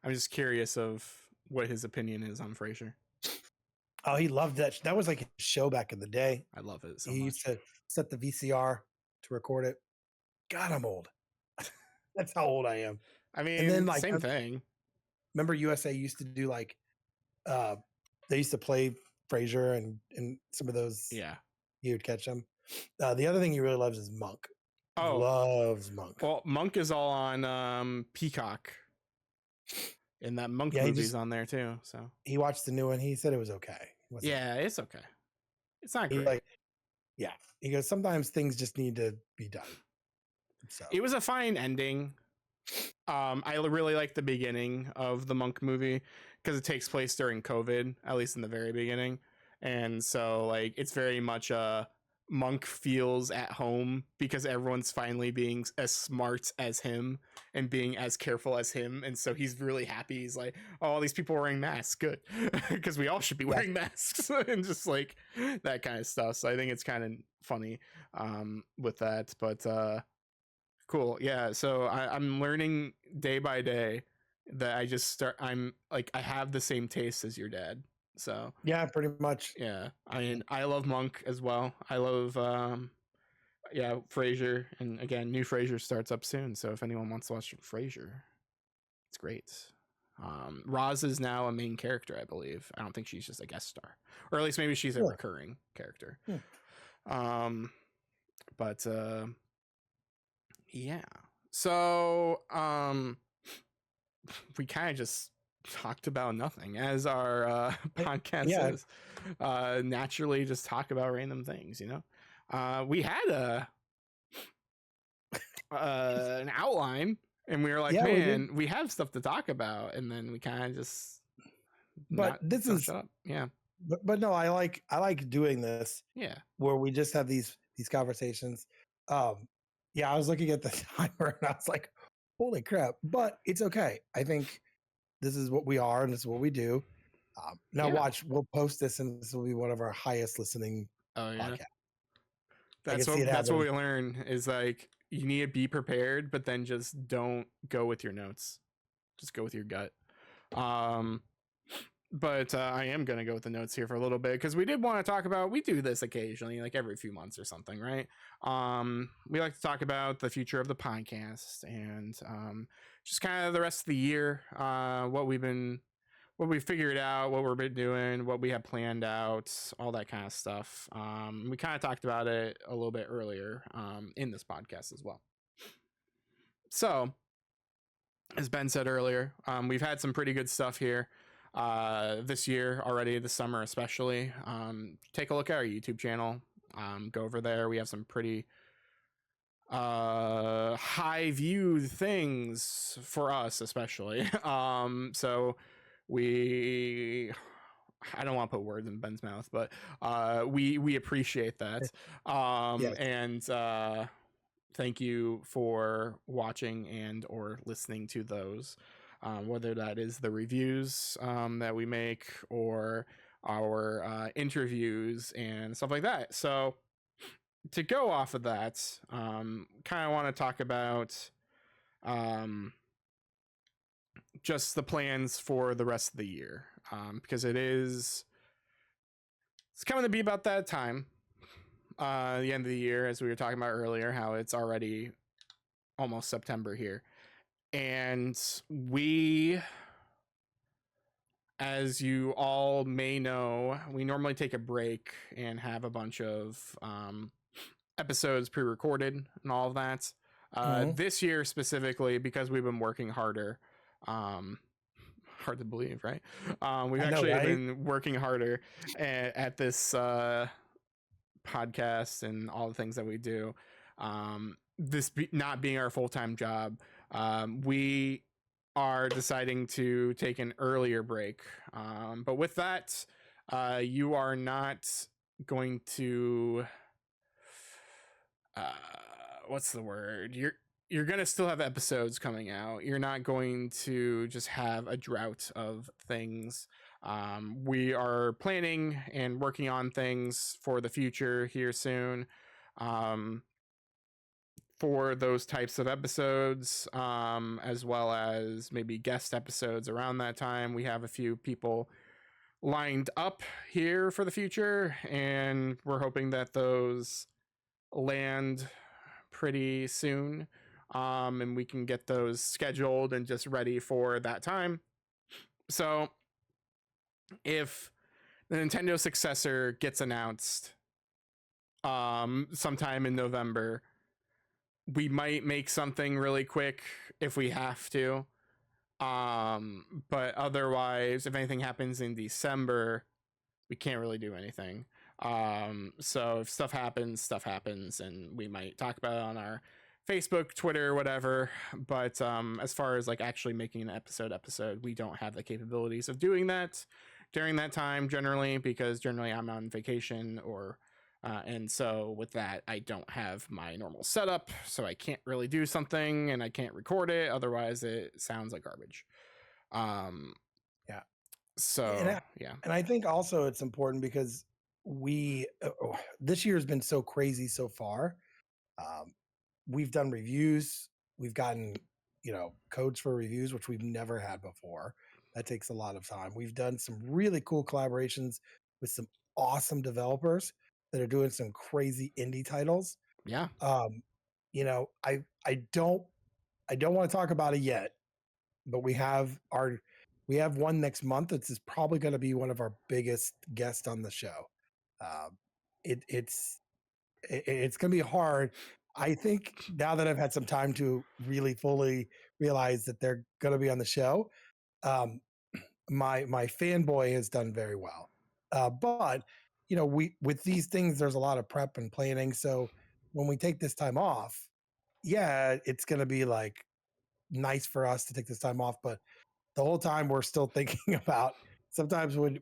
I'm just curious of what his opinion is on Frasier. Oh, he loved that. That was like a show back in the day. I love it so He much. used to set the VCR to record it. God, I'm old. That's how old I am. I mean, And then, like, same thing. Remember USA used to do like they used to play Frasier and some of those. Yeah. You would catch them. The other thing he really loves is Monk. Oh, Loves Monk. well, Monk is all on Peacock, and that Monk movie's on there too. So he watched the new one. He said it was okay. Yeah, it's okay. It's not He great. like, yeah. He goes, sometimes things just need to be done. So It was a fine ending. I really like the beginning of the Monk movie because it takes place during COVID, at least in the very beginning, and so like it's very much Monk feels at home because everyone's finally being as smart as him and being as careful as him, and so he's really happy. He's like, "Oh, all these people are wearing masks, good," because we all should be wearing masks, and just like that kind of stuff. So I think it's kind of funny with that, but cool. Yeah. So I'm learning day by day that I'm like, I have the same taste as your dad. So yeah, pretty much. yeah. I mean, I love Monk as well. I love, Frasier. And again, new Frasier starts up soon. So if anyone wants to watch Frasier, it's great. Roz is now a main character, I believe. I don't think she's just a guest star, or at least maybe she's a recurring character. But yeah. So we kind of just talked about nothing, as our podcast is. Naturally just talk about random things, you know. We had an outline, and we were like, man, we have stuff to talk about, and then we kind of just shut up. Yeah. But no, I like doing this. Yeah. Where we just have these conversations. Yeah, I was looking at the timer and I was like, holy crap. But it's okay. I think this is what we are and this is what we do. Now watch, we'll post this and this will be one of our highest listening podcasts. That's what we learn is like, you need to be prepared, but then just don't go with your notes. Just go with your gut. But I am going to go with the notes here for a little bit because we did want to talk about, we do this occasionally, like every few months or something, right? We like to talk about the future of the podcast and just kind of the rest of the year, what we figured out, what we've been doing, what we have planned out, all that kind of stuff. We kind of talked about it a little bit earlier in this podcast as well. So, as Ben said earlier, we've had some pretty good stuff here this year already, this summer especially. Take a look at our YouTube channel. Go over there. We have some pretty high viewed things for us, especially. So I don't want to put words in Ben's mouth, but we appreciate that. And thank you for watching and or listening to those. Whether that is the reviews that we make or our interviews and stuff like that. So to go off of that, kind of want to talk about just the plans for the rest of the year, because it's coming to be about that time, the end of the year, as we were talking about earlier, how it's already almost September here. And we, as you all may know, we normally take a break and have a bunch of episodes pre-recorded and all of that. This year specifically, because we've been working harder hard to believe, right? We've I know, actually right? been working harder at this podcast and all the things that we do. Not being our full-time job, we are deciding to take an earlier break. But with that, you are not going to uh, what's the word? You're gonna still have episodes coming out. You're not going to just have a drought of things. We are planning and working on things for the future here soon. Um, for those types of episodes, as well as maybe guest episodes around that time. We have a few people lined up here for the future, and we're hoping that those land pretty soon. And we can get those scheduled and just ready for that time. So if the Nintendo successor gets announced sometime in November, we might make something really quick if we have to. But otherwise, if anything happens in December, we can't really do anything. So if stuff happens, and we might talk about it on our Facebook, Twitter, whatever. But as far as like actually making an episode, we don't have the capabilities of doing that during that time generally, because generally I'm on vacation or and so with that, I don't have my normal setup, so I can't really do something and I can't record it. Otherwise, it sounds like garbage. Yeah. So yeah. And I think also it's important because this year has been so crazy so far. We've done reviews, we've gotten, codes for reviews, which we've never had before. That takes a lot of time. We've done some really cool collaborations with some awesome developers that are doing some crazy indie titles. Yeah. I don't want to talk about it yet, but we have one next month. It's probably going to be one of our biggest guests on the show. It's going to be hard. I think now that I've had some time to really fully realize that they're going to be on the show, my fanboy has done very well. But with these things, there's a lot of prep and planning. So when we take this time off, yeah, it's going to be like nice for us to take this time off. But the whole time we're still thinking about, sometimes when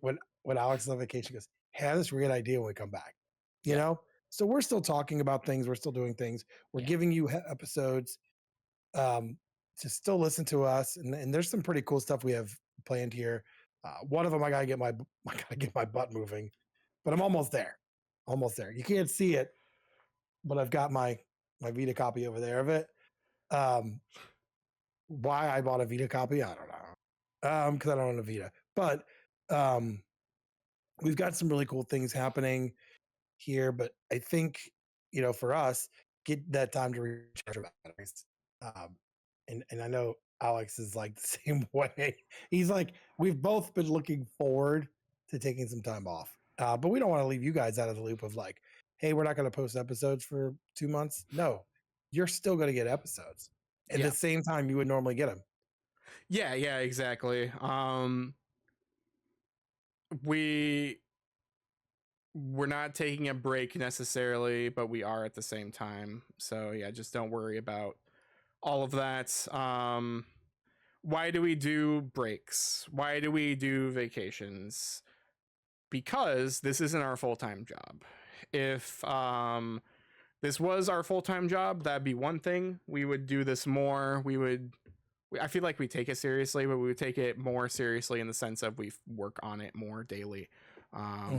Alex is on vacation, goes, "Hey, I have this great idea when we come back," you know? So we're still talking about things. We're still doing things. We're giving you episodes to still listen to us. And there's some pretty cool stuff we have planned here. One of them, I gotta get my butt moving, but I'm almost there. Almost there. You can't see it, but I've got my Vita copy over there of it. Why I bought a Vita copy, I don't know. Because I don't own a Vita. But we've got some really cool things happening here. But I think, for us, get that time to recharge our batteries. And I know Alex is like the same way. He's like, we've both been looking forward to taking some time off. But we don't want to leave you guys out of the loop of like, hey, we're not going to post episodes for 2 months. No, you're still going to get episodes at the same time you would normally get them. Yeah, exactly. We're not taking a break necessarily, but we are at the same time. So yeah, just don't worry about all of that. Why do we do breaks? Why do we do vacations? Because this isn't our full-time job. If this was our full-time job, that'd be one thing. We would do this more. I feel like we take it seriously, but we would take it more seriously in the sense of we work on it more daily,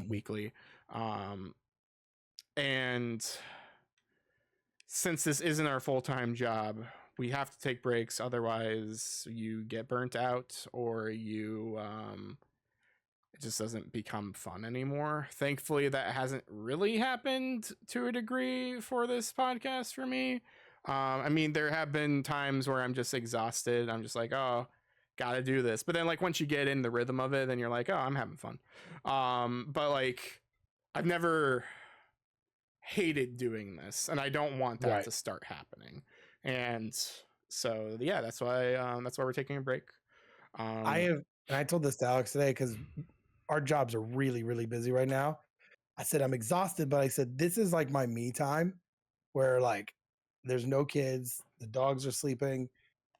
weekly. And since this isn't our full-time job, we have to take breaks. Otherwise you get burnt out, or it just doesn't become fun anymore. Thankfully, that hasn't really happened to a degree for this podcast for me. I mean, there have been times where I'm just exhausted. I'm just like, oh, gotta do this. But then like once you get in the rhythm of it, then you're like, oh, I'm having fun. But like I've never hated doing this, and I don't want that to start happening. And so yeah, that's why we're taking a break. I and I told this to Alex today because our jobs are really, really busy right now. I said, I'm exhausted, but I said, this is like my me time where like there's no kids, the dogs are sleeping.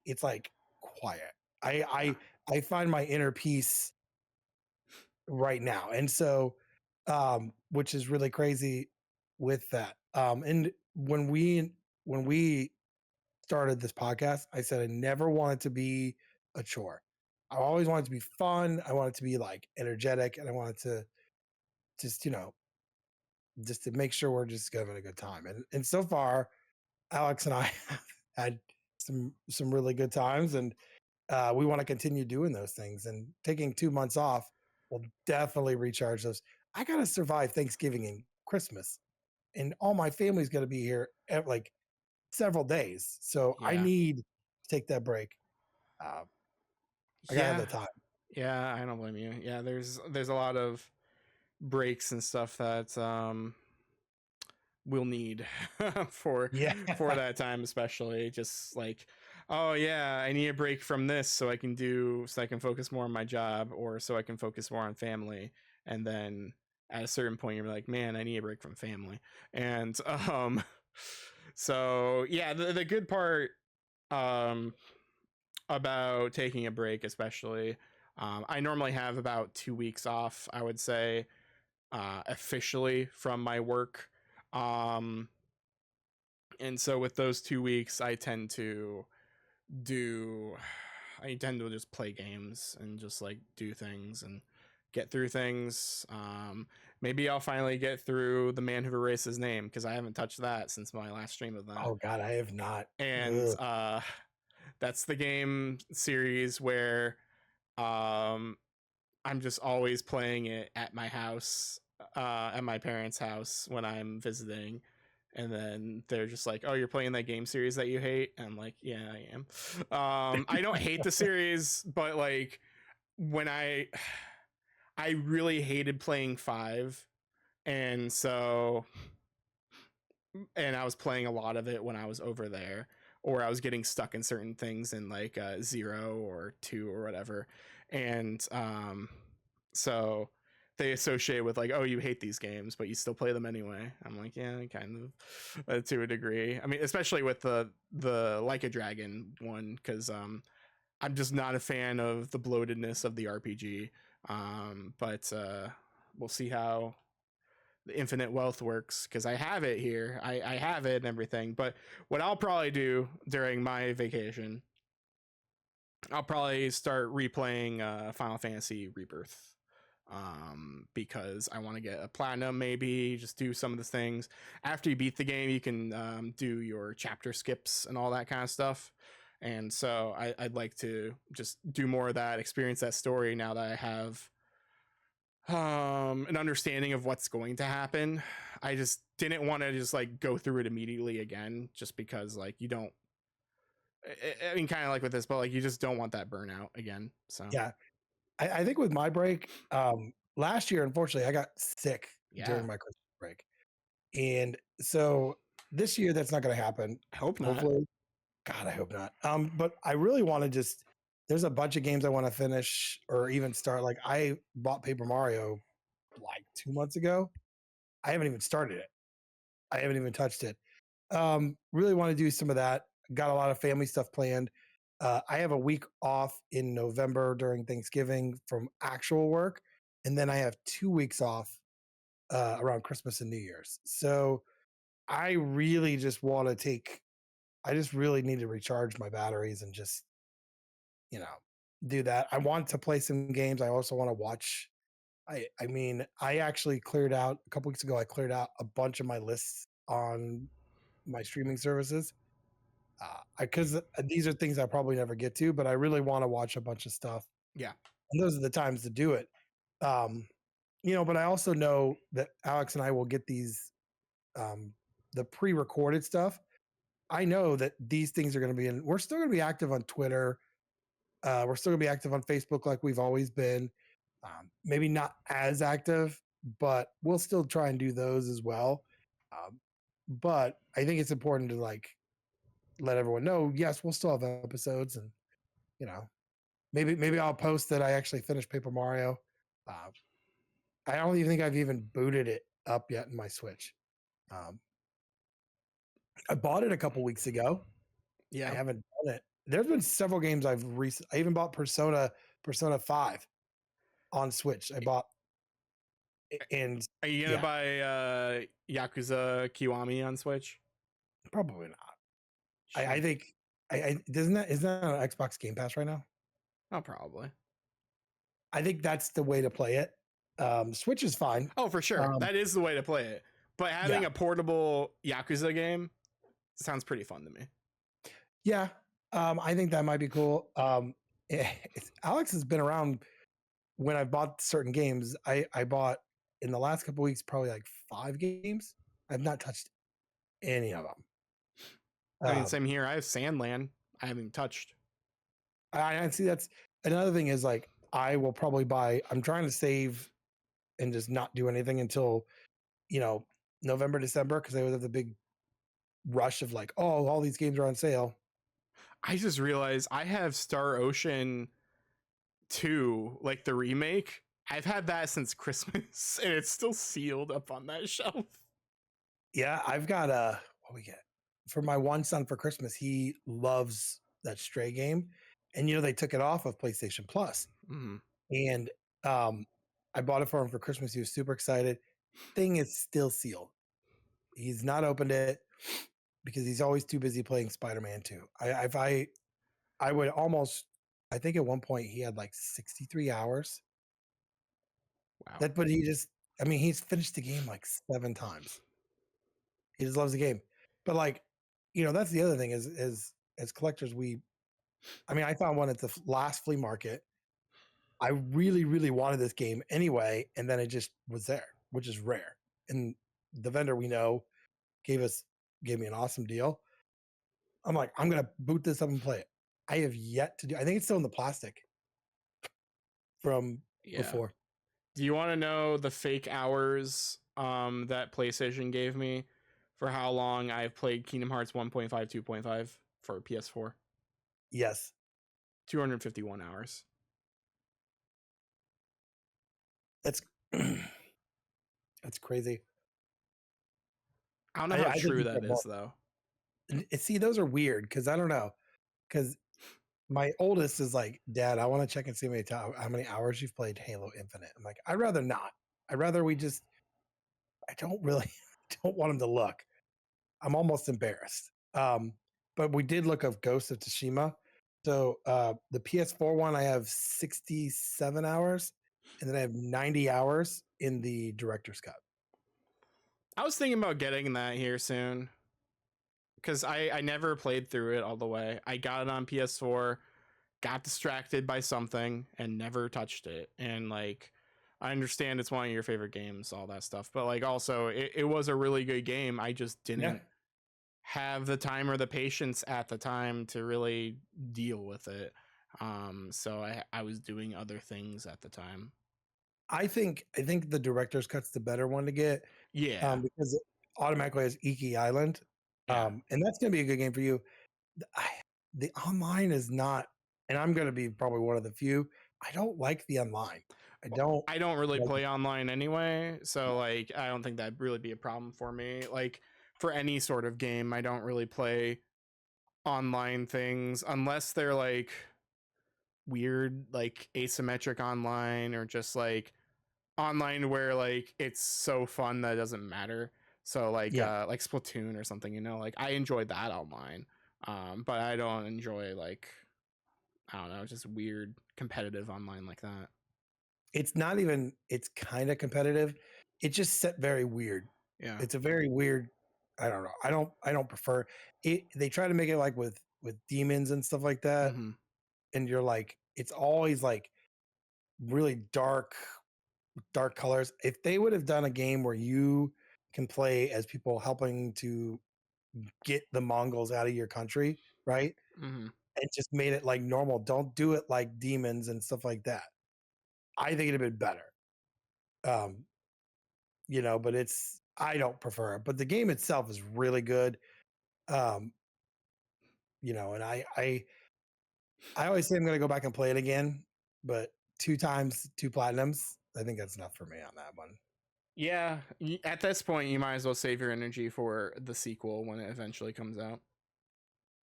It's like quiet. I Yeah. I I find my inner peace right now. And so which is really crazy with that. And when we started this podcast, I said I never wanted to be a chore. I always wanted to be fun. I wanted to be like energetic, and I wanted to just, just to make sure we're just having a good time. And so far, Alex and I have had some really good times, and we want to continue doing those things. And taking 2 months off will definitely recharge those. I gotta survive Thanksgiving and Christmas, and all my family's gonna be here at like several days, so I Yeah. need to take that break. Uh, I gotta have Yeah. the time. Yeah, I don't blame you. Yeah, there's a lot of breaks and stuff that we'll need for Yeah, for that time, especially just like, oh yeah, I need a break from this so I can focus more on my job, or so I can focus more on family. And then at a certain point you're like, man, I need a break from family. And so yeah, the good part um about taking a break, especially, I normally have about 2 weeks off, I would say, officially from my work. Um, and so with those 2 weeks, do, I tend to just play games and just like do things and get through things. Maybe I'll finally get through The Man Who Erased His Name because I haven't touched that since my last stream of that. oh god, I have not. And Ugh. that's the game series where um, I'm just always playing it at my house, at my parents' house when I'm visiting. And then they're just like, "Oh, you're playing that game series that you hate?" And I'm like, "Yeah, I am." I don't hate the series, but like when I really hated playing 5, and so and I was playing a lot of it when I was over there, or I was getting stuck in certain things in like 0 or 2 or whatever, and so they associate with like, oh, you hate these games, but you still play them anyway. I'm like, yeah, kind of, to a degree. I mean, especially with the Like a Dragon one, because I'm just not a fan of the bloatedness of the RPG. But we'll see how the infinite wealth works because I have it here. I have it and everything. But what I'll probably do during my vacation, I'll probably start replaying Final Fantasy Rebirth, because I want to get a platinum, maybe just do some of the things. After you beat the game, you can do your chapter skips and all that kind of stuff. And so I'd like to just do more of that, experience that story now that I have an understanding of what's going to happen. I just didn't want to just like go through it immediately again, just because like you don't. I mean, kind of like with this, but like you just don't want that burnout again. So Yeah, I think with my break, last year, unfortunately, I got sick yeah, during my Christmas break, and so this year that's not going to happen. I hope not. Hopefully, God, I hope not. But I really want to just. There's a bunch of games I want to finish or even start. Like I bought Paper Mario like 2 months ago. I haven't even started it. I haven't even touched it. Really want to do some of that. Got a lot of family stuff planned. I have a week off in November during Thanksgiving from actual work, and then I have 2 weeks off around Christmas and New Year's. So I really just want to take. I just really need to recharge my batteries and just you know do that. I want to play some games. I also want to watch. I mean, I actually cleared out a couple weeks ago. I cleared out a bunch of my lists on my streaming services because these are things I probably never get to, but I really want to watch a bunch of stuff, Yeah, and those are the times to do it. Um, but I also know that Alex and I will get these um, the pre-recorded stuff. I know that these things are going to be in. We're still going to be active on Twitter. We're still going to be active on Facebook like we've always been. Maybe not as active, but we'll still try and do those as well. Um, but I think it's important to like let everyone know. Yes, we'll still have episodes, and you know maybe I'll post that I actually finished Paper Mario. Uh, I don't even think I've even booted it up yet in my Switch. Um, I bought it a couple weeks ago. I Yeah. haven't done it. There's been several games I've I even bought Persona 5 on Switch. I bought and Are you gonna yeah, buy Yakuza Kiwami on Switch? probably not. I Should. think I doesn't that isn't that on Xbox Game Pass right now? Oh, probably. I think that's the way to play it. Switch is fine. Oh, for sure. Um, That is the way to play it. But having yeah, a portable Yakuza game sounds pretty fun to me. yeah. I think that might be cool. Alex has been around when I've bought certain games. I bought in the last couple weeks probably like 5 games. I've not touched any of them. I mean, same here. I have Sandland. I haven't even touched. I see that's another thing is like I will probably buy. I'm trying to save and just not do anything until you know November, December because I would have the big rush of like, oh, all these games are on sale. I just realized I have Star Ocean 2, like the remake. I've had that since Christmas and it's still sealed up on that shelf. Yeah, I've got a what we get for my one son for Christmas. He loves that Stray game, and they took it off of PlayStation Plus, Mm. and I bought it for him for Christmas. He was super excited. Thing is still sealed. He's not opened it because he's always too busy playing Spider-Man 2. I would almost I think at one point he had like 63 hours. Wow. But he's finished the game like 7 times. He just loves the game. But like, that's the other thing is as collectors I found one at the last flea market. I really really wanted this game anyway and then it just was there, which is rare. And the vendor we know gave me an awesome deal. I'm like, I'm going to boot this up and play it. I have yet to do. I think it's still in the plastic from Yeah. before. Do you want to know the fake hours that PlayStation gave me for how long I've played Kingdom Hearts 1.5, 2.5 for PS4? Yes. 251 hours. That's that's crazy. I don't know how I think true you that said more. is though. See, those are weird because I don't know. Because my oldest is like, Dad, I want to check and see how many hours you've played Halo Infinite. I'm like, I'd rather not. I'd rather I don't really don't want him to look. I'm almost embarrassed. But we did look up Ghost of Tsushima. So the PS4 one, I have 67 hours, and then I have 90 hours in the director's cut. I was thinking about getting that here soon because I never played through it all the way. I got it on PS4, got distracted by something, and never touched it. And like, I understand it's one of your favorite games, all that stuff, but like, also, it was a really good game. I just Yeah. didn't have the time or the patience at the time to really deal with it. So I was doing other things at the time. I think the director's cut's the better one to get. Yeah. Because it automatically has Iki Island. Yeah. And that's going to be a good game for you. The online is not, and I'm going to be probably one of the few. I don't like the online. I don't I don't really like play online anyway, so like I don't think that'd really be a problem for me. Like for any sort of game, I don't really play online things unless they're like weird, like asymmetric online or just like online where like it's so fun that it doesn't matter. So yeah. like Splatoon or something, like I enjoyed that online. But I don't enjoy like I don't know, just weird competitive online like that. It's not even, it's kind of competitive. It's just set very weird. Yeah. It's a very weird, I don't know. I don't prefer it. They try to make it like with demons and stuff like that. Mm-hmm. And you're like, it's always like really dark colors. If they would have done a game where you can play as people helping to get the Mongols out of your country, right? Mm-hmm. And just made it like normal. Don't do it like demons and stuff like that. I think it'd have been better. Um, but I don't prefer it. But the game itself is really good. Um, and I I always say I'm going to go back and play it again, but 2 times, 2 platinums, I think that's enough for me on that one. Yeah, at this point, you might as well save your energy for the sequel when it eventually comes out.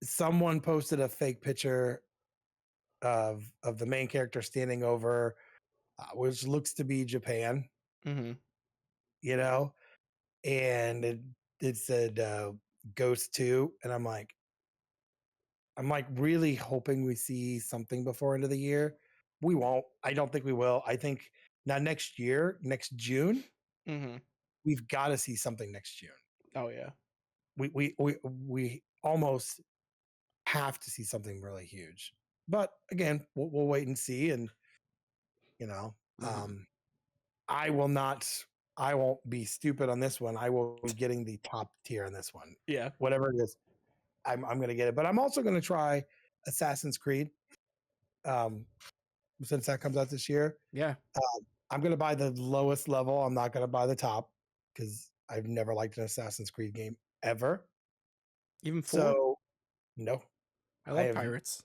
Someone posted a fake picture of the main character standing over, which looks to be Japan, Mm-hmm. you know, and it said Ghost 2, and I'm like really hoping we see something before end of the year. We won't. I don't think we will. I think now next year, next June, Mm-hmm. we've got to see something next June. Oh yeah. We almost have to see something really huge. But again, we'll wait and see. And you know, Mm-hmm. I will not. I won't be stupid on this one. I will be getting the top tier on this one. Yeah. Whatever it is, I'm going to get it. But I'm also going to try Assassin's Creed. Um, since that comes out this year, Yeah. I'm going to buy the lowest level. I'm not going to buy the top because I've never liked an Assassin's Creed game ever. Even 4? So no, I I love have. pirates.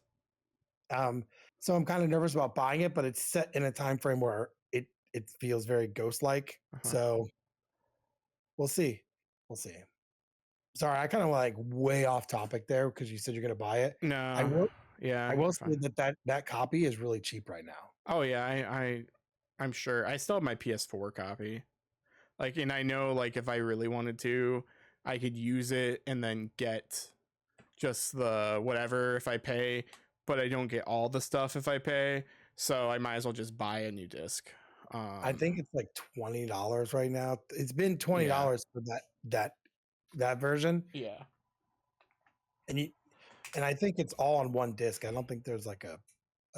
So I'm kind of nervous about buying it, but it's set in a time frame where it feels very ghost like. Uh-huh. So we'll see. We'll see. Sorry, I kind of like way off topic there because you said you're going to buy it. No. I Yeah. will say that copy is really cheap right now. Oh yeah. I'm sure. I still have my PS4 copy. Like, and I know, like, if I really wanted to, I could use it and then get just the whatever if I pay, but I don't get all the stuff if I pay. So I might as well just buy a new disc. I think it's like $20 right now. It's been $20 for that version, Yeah. and I think it's all on one disc. I don't think there's like a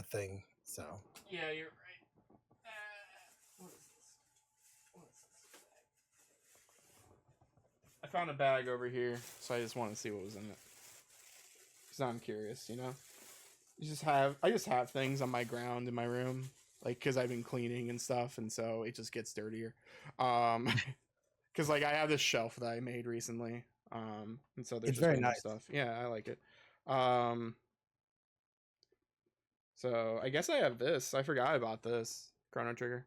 thing. So Yeah, you're right. What is this? What is this bag? I found a bag over here, so I just want to see what was in it. Because I'm curious, you know? I just have things on my ground in my room, like, because I've been cleaning and stuff, and so it just gets dirtier. Because like I have this shelf that I made recently, and so there's it's just very random nice. stuff. Yeah, I like it. Um, so I guess I have this. I forgot about this Chrono Trigger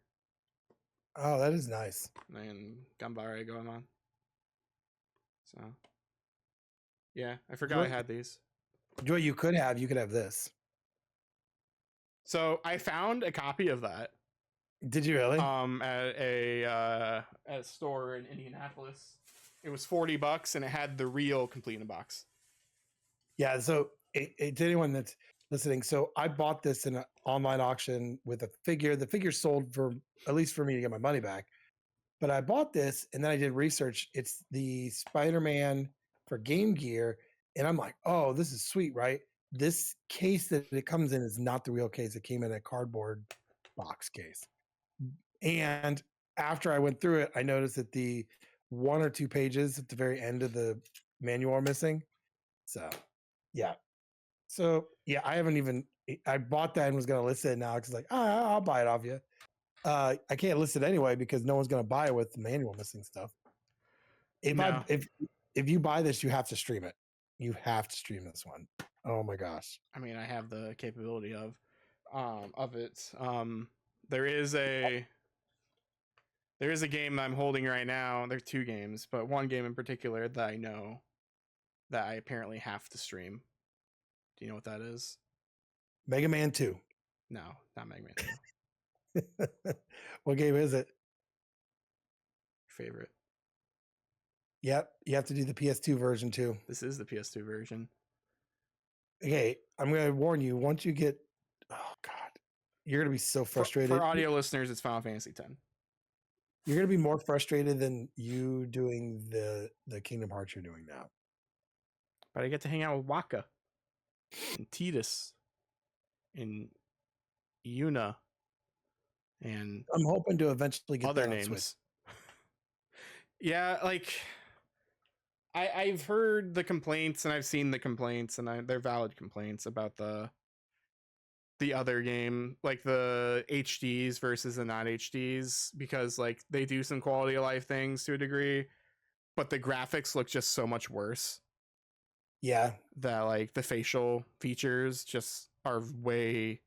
Oh, that is nice. and Gambare Goemon. So yeah, I forgot I What, had these. what you could have this. So I found a copy of that Did you really? at a store in Indianapolis. It was $40 and it had the real complete in a box. Yeah. So to anyone that's listening, so I bought this in an online auction with a figure. The figure sold for at least for me to get my money back. But I bought this and then I did research. It's the Spider-Man for Game Gear, and I'm like, oh, this is sweet, right? This case that it comes in is not the real case. It came in a cardboard box case. And after I went through it, I noticed that the 1 or 2 pages at the very end of the manual are missing. So, yeah. So, yeah, I haven't even. I bought that and was going to list it now because, like, I'll buy it off you. I can't list it anyway because no one's going to buy it with the manual missing stuff. No. If you buy this, you have to stream it. You have to stream this one. Oh my gosh. I mean, I have the capability of it. There is a game I'm holding right now. There are 2 games, but one game in particular that I know that I apparently have to stream. Do you know what that is? Mega Man 2. No, not Mega Man 2. What game is it? Favorite. Yep, you have to do the PS2 version too. This is the PS2 version. Okay, I'm going to warn you. Once you get, oh god, you're going to be so frustrated. For audio listeners, it's Final Fantasy X. You're going to be more frustrated than you doing the Kingdom Hearts you're doing now. But I get to hang out with Waka and Tidus and Yuna and I'm hoping to eventually get other that on names. Switch. Yeah, like I've heard the complaints and I've seen the complaints and they're valid complaints about the other game, like the HDs versus the non HDs, because like they do some quality of life things to a degree, but the graphics look just so much worse. Yeah, That like the facial features just are way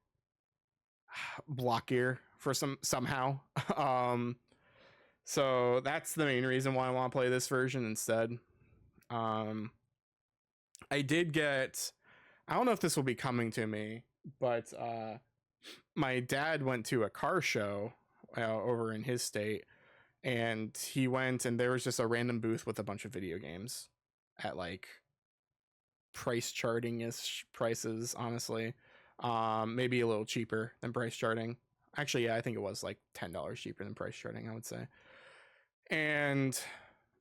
blockier for somehow. um, so that's the main reason why I want to play this version instead. Um, I did get. I don't know if this will be coming to me, but my dad went to a car show over in his state, and he went, and there was just a random booth with a bunch of video games at like price charting ish prices, honestly. Maybe a little cheaper than price charting. Actually, yeah, I think it was like $10 cheaper than price charting, I would say. And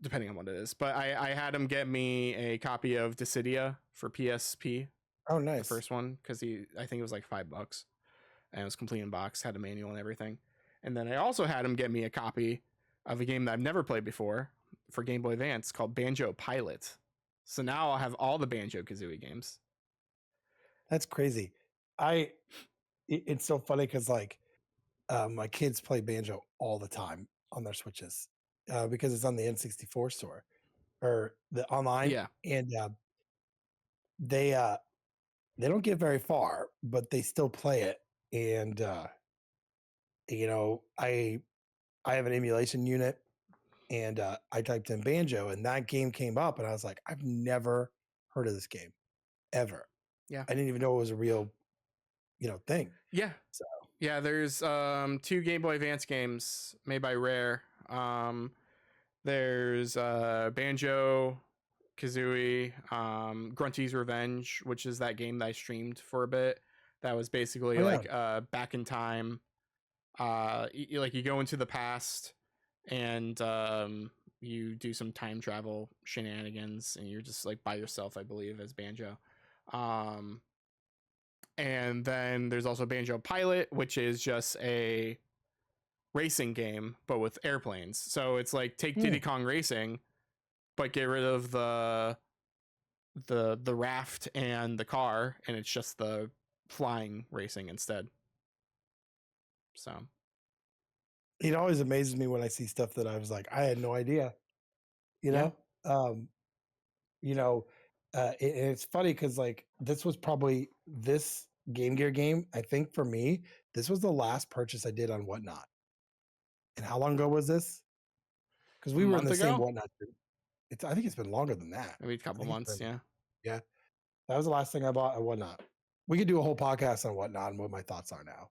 depending on what it is. But I had him get me a copy of Dissidia for PSP. Oh, nice. The first one, because I think it was like $5. And it was complete in box, had a manual and everything. And then I also had him get me a copy of a game that I've never played before for Game Boy Advance called Banjo Pilot. So now I'll have all the Banjo-Kazooie games. That's crazy. It's so funny because like my kids play Banjo all the time on their Switches because it's on the N64 store or the online. Yeah. And they don't get very far, but they still play it. And you know, I have an emulation unit, and I typed in Banjo, and that game came up, and I was like, I've never heard of this game ever. Yeah, I didn't even know it was a real, thing. Yeah. So yeah, there's 2 Game Boy Advance games made by Rare. There's Banjo Kazooie, Grunty's Revenge, which is that game that I streamed for a bit. That was basically like back in time. You go into the past and you do some time travel shenanigans, and you're just like by yourself, I believe, as Banjo. And then there's also Banjo Pilot, which is just a racing game but with airplanes. So it's like take Diddy Kong Racing, but get rid of the raft and the car, and it's just the flying racing instead. So it always amazes me when I see stuff that I was like, I had no idea. It's funny because like this was probably this Game Gear game. I think for me, this was the last purchase I did on Whatnot. And how long ago was this? Because we were in the same Whatnot group. I think it's been longer than that. Maybe a couple months. Yeah. That was the last thing I bought on Whatnot. We could do a whole podcast on Whatnot and what my thoughts are now.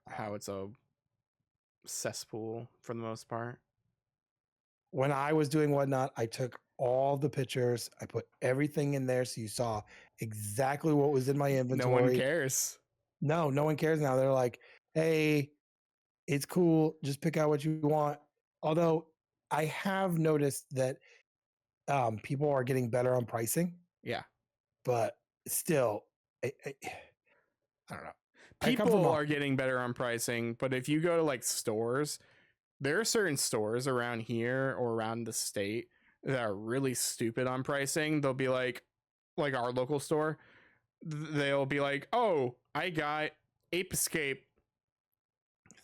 How it's a cesspool for the most part. When I was doing Whatnot, I took all the pictures. I put everything in there so you saw exactly what was in my inventory. No one cares. No one cares now. They're like, hey, it's cool. Just pick out what you want. Although I have noticed that people are getting better on pricing. Yeah. But still, I don't know. People are getting better on pricing, but if you go to like stores, there are certain stores around here or around the state that are really stupid on pricing. They'll be like our local store, they'll be like, oh, I got Ape Escape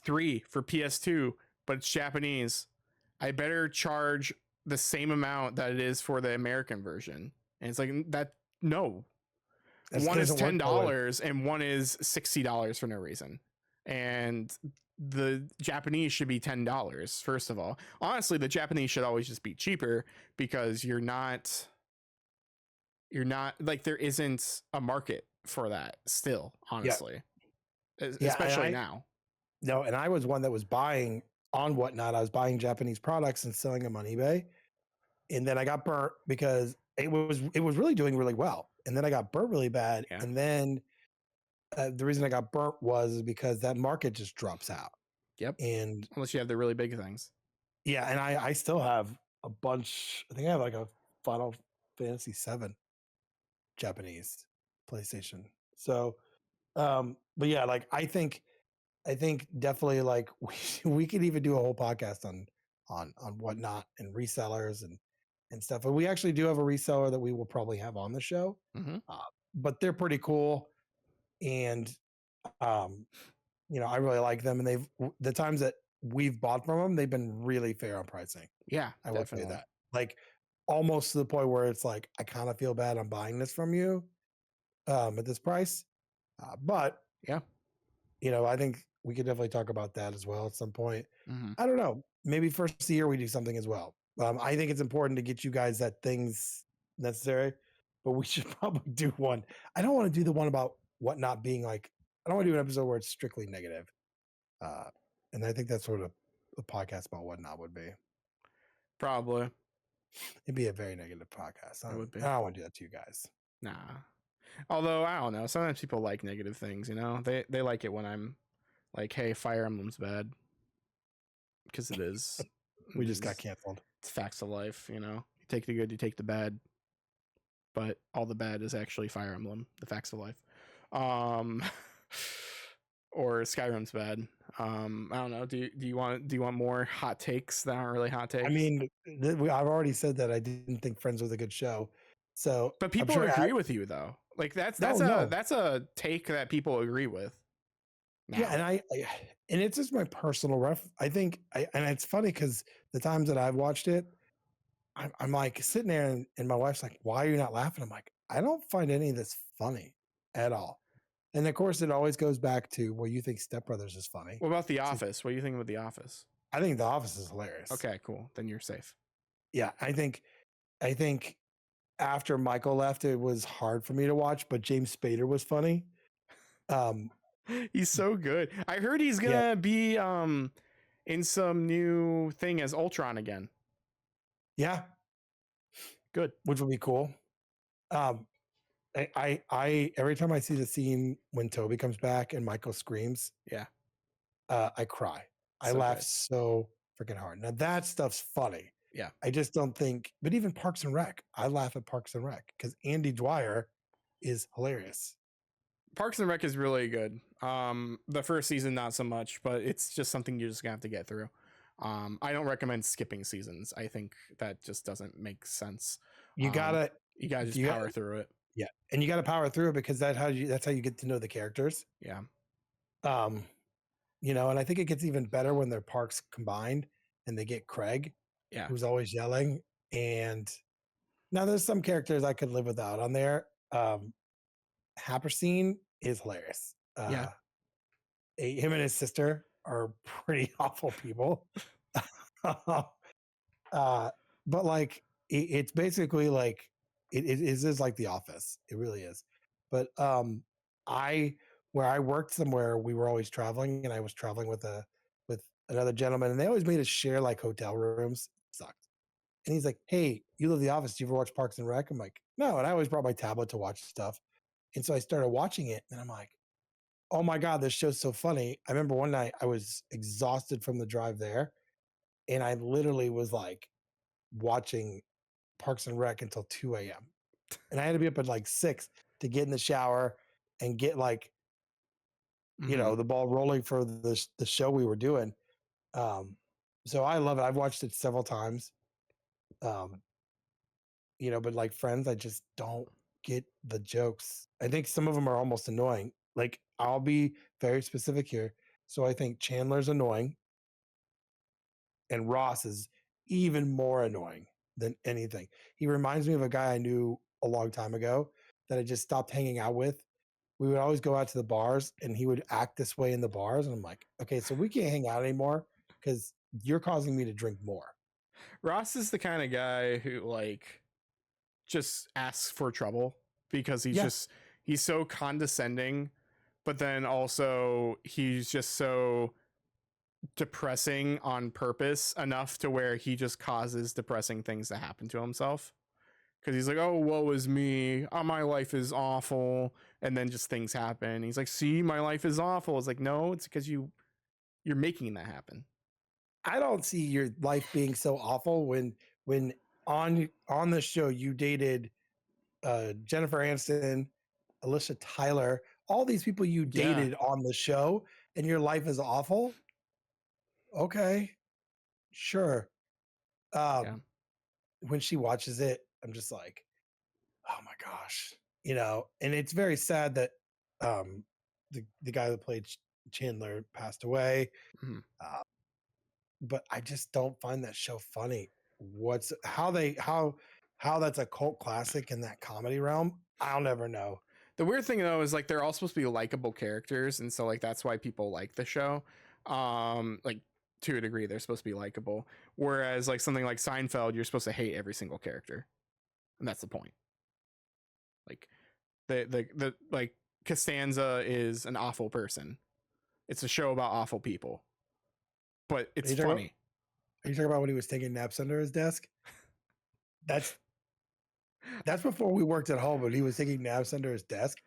3 for PS2, but it's Japanese. I better charge the same amount that it is for the American version. And it's like, that, no. One is $10 and one is $60 for no reason. And the Japanese should be $10, first of all. Honestly, the Japanese should always just be cheaper because you're not like, there isn't a market for that still, honestly. Especially now. No, and I was one that was buying on Whatnot. I was buying Japanese products and selling them on eBay. And then I got burnt because it was really doing really well. And then I got burnt really bad. Yeah. And then the reason I got burnt was because that market just drops out. Yep. And unless you have the really big things. Yeah. And I still have a bunch. I think I have like a Final Fantasy VII Japanese PlayStation. So, but yeah, like I think definitely like we could even do a whole podcast on Whatnot and resellers and stuff. And we actually do have a reseller that we will probably have on the show, but they're pretty cool. And, I really like them. And the times that we've bought from them, they've been really fair on pricing. Yeah, I would say that. Like almost to the point where it's like, I kind of feel bad I'm buying this from you at this price. But Yeah. I think we could definitely talk about that as well at some point. Mm-hmm. I don't know. Maybe first year we do something as well. I think it's important to get you guys that things necessary, but we should probably do one. I don't want to do the one about what not being like. I don't want to do an episode where it's strictly negative. And I think that's what a podcast about whatnot would be. Probably. It'd be a very negative podcast. It would be. I don't want to do that to you guys. Nah. Although I don't know, sometimes people like negative things. They like it when I'm like, "Hey, Fire Emblem's bad," because it is. We just got canceled. It's facts of life. You take the good, you take the bad, but all the bad is actually Fire Emblem, the facts of life. Or Skyrim's bad. I don't know. Do you want more hot takes that aren't really hot takes? I mean, I've already said that I didn't think Friends was a good show. So, but people agree with you though. Like that's a take that people agree with. Now. Yeah, and it's just my personal I think, and it's funny because the times that I've watched it, I'm like sitting there and my wife's like, "Why are you not laughing?" I'm like, "I don't find any of this funny at all." And of course, it always goes back to, well, you think Step Brothers is funny. What about The Office? What do you think about The Office? I think The Office is hilarious. Okay, cool. Then you're safe. Yeah, I think after Michael left, it was hard for me to watch, but James Spader was funny. He's so good. I heard he's gonna be in some new thing as Ultron again. Yeah, good, which would be cool. I every time I see the scene when Toby comes back and Michael screams, I cry. I laugh so freaking hard. Now that stuff's funny. Yeah, I just don't think. But even Parks and Rec, I laugh at Parks and Rec because Andy Dwyer is hilarious. Parks and Rec is really good. The first season not so much, but it's just something you're just gonna have to get through. I don't recommend skipping seasons. I think that just doesn't make sense. You gotta just power through it. Yeah, and you gotta power through it because that's how you get to know the characters. Yeah. And I think it gets even better when they're parks combined and they get Craig, who's always yelling. And now there's some characters I could live without on there. Happerseen is hilarious. Him and his sister are pretty awful people. But like it's basically like it is like The Office. It really is. But where I worked somewhere, we were always traveling, and I was traveling with another gentleman, and they always made us share like hotel rooms. It sucked. And he's like, "Hey, you love The Office. Do you ever watch Parks and Rec?" I'm like, "No." And I always brought my tablet to watch stuff. And so I started watching it, and I'm like, "Oh my God, this show's so funny." I remember one night I was exhausted from the drive there, and I literally was like watching Parks and Rec until 2 a.m. And I had to be up at like 6 to get in the shower and get like, the ball rolling for the show we were doing. So I love it. I've watched it several times. But like Friends, I just don't get the jokes. I think some of them are almost annoying. Like, I'll be very specific here. So I think Chandler's annoying, and Ross is even more annoying than anything. He reminds me of a guy I knew a long time ago that I just stopped hanging out with. We would always go out to the bars, and he would act this way in the bars. And I'm like, okay, so we can't hang out anymore because you're causing me to drink more. Ross is the kind of guy who like just asks for trouble because he's so condescending, but then also he's just so depressing on purpose enough to where he just causes depressing things to happen to himself. Because he's like, "Oh, woe is me. Oh, my life is awful." And then just things happen. He's like, "See, my life is awful." It's like, no, it's because you're making that happen. I don't see your life being so awful when on the show you dated Jennifer Aniston, Alicia Tyler, all these people you dated on the show, and your life is awful. Okay, sure. When she watches it, I'm just like, oh my gosh, and it's very sad that the guy that played Chandler passed away. Mm-hmm. But I just don't find that show funny. How that's a cult classic in that comedy realm, I'll never know. The weird thing though is like they're all supposed to be likable characters, and so like that's why people like the show. Like to a degree, they're supposed to be likable. Whereas like something like Seinfeld, you're supposed to hate every single character, and that's the point. Like the like Costanza is an awful person. It's a show about awful people, but it's funny. Are you talking about when he was taking naps under his desk? That's before we worked at home, but he was taking naps under his desk.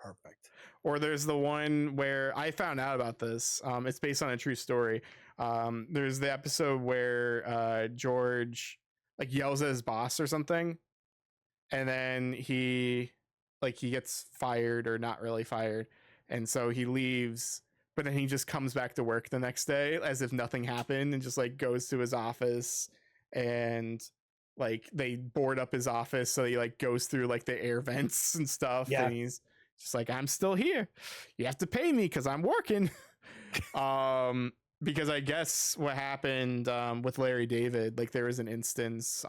Perfect. Or there's the one where I found out about this. It's based on a true story. There's the episode where George like yells at his boss or something, and then he gets fired or not really fired, and so he leaves. But then he just comes back to work the next day as if nothing happened, and just like goes to his office, and like they board up his office, so he like goes through like the air vents and stuff, and he's just like, I'm still here. You have to pay me because I'm working. Because I guess what happened with Larry David, like there was an instance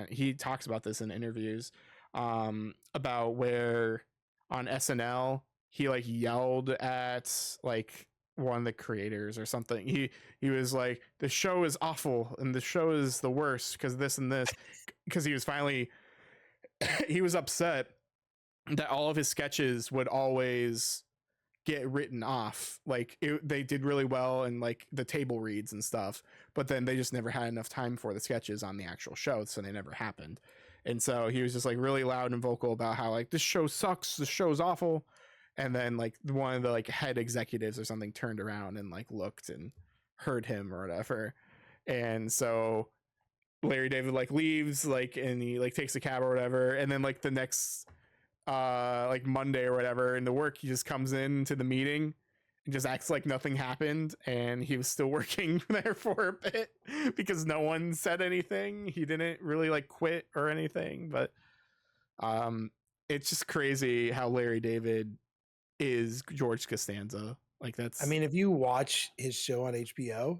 he talks about this in interviews about where on SNL he like yelled at like one of the creators or something. He was like, the show is awful and the show is the worst because this and this, because he was finally he was upset that all of his sketches would always get written off. Like they did really well in like the table reads and stuff, but then they just never had enough time for the sketches on the actual show, so they never happened. And so he was just like really loud and vocal about how like this show sucks, this show's awful. And then like one of the like head executives or something turned around and like looked and heard him or whatever. And so Larry David like leaves, like, and he like takes a cab or whatever, and then like the next like Monday or whatever in the work, he just comes in to the meeting and just acts like nothing happened, and he was still working there for a bit because no one said anything. He didn't really like quit or anything, but it's just crazy how Larry David is George Costanza. Like that's, I mean, if you watch his show on HBO,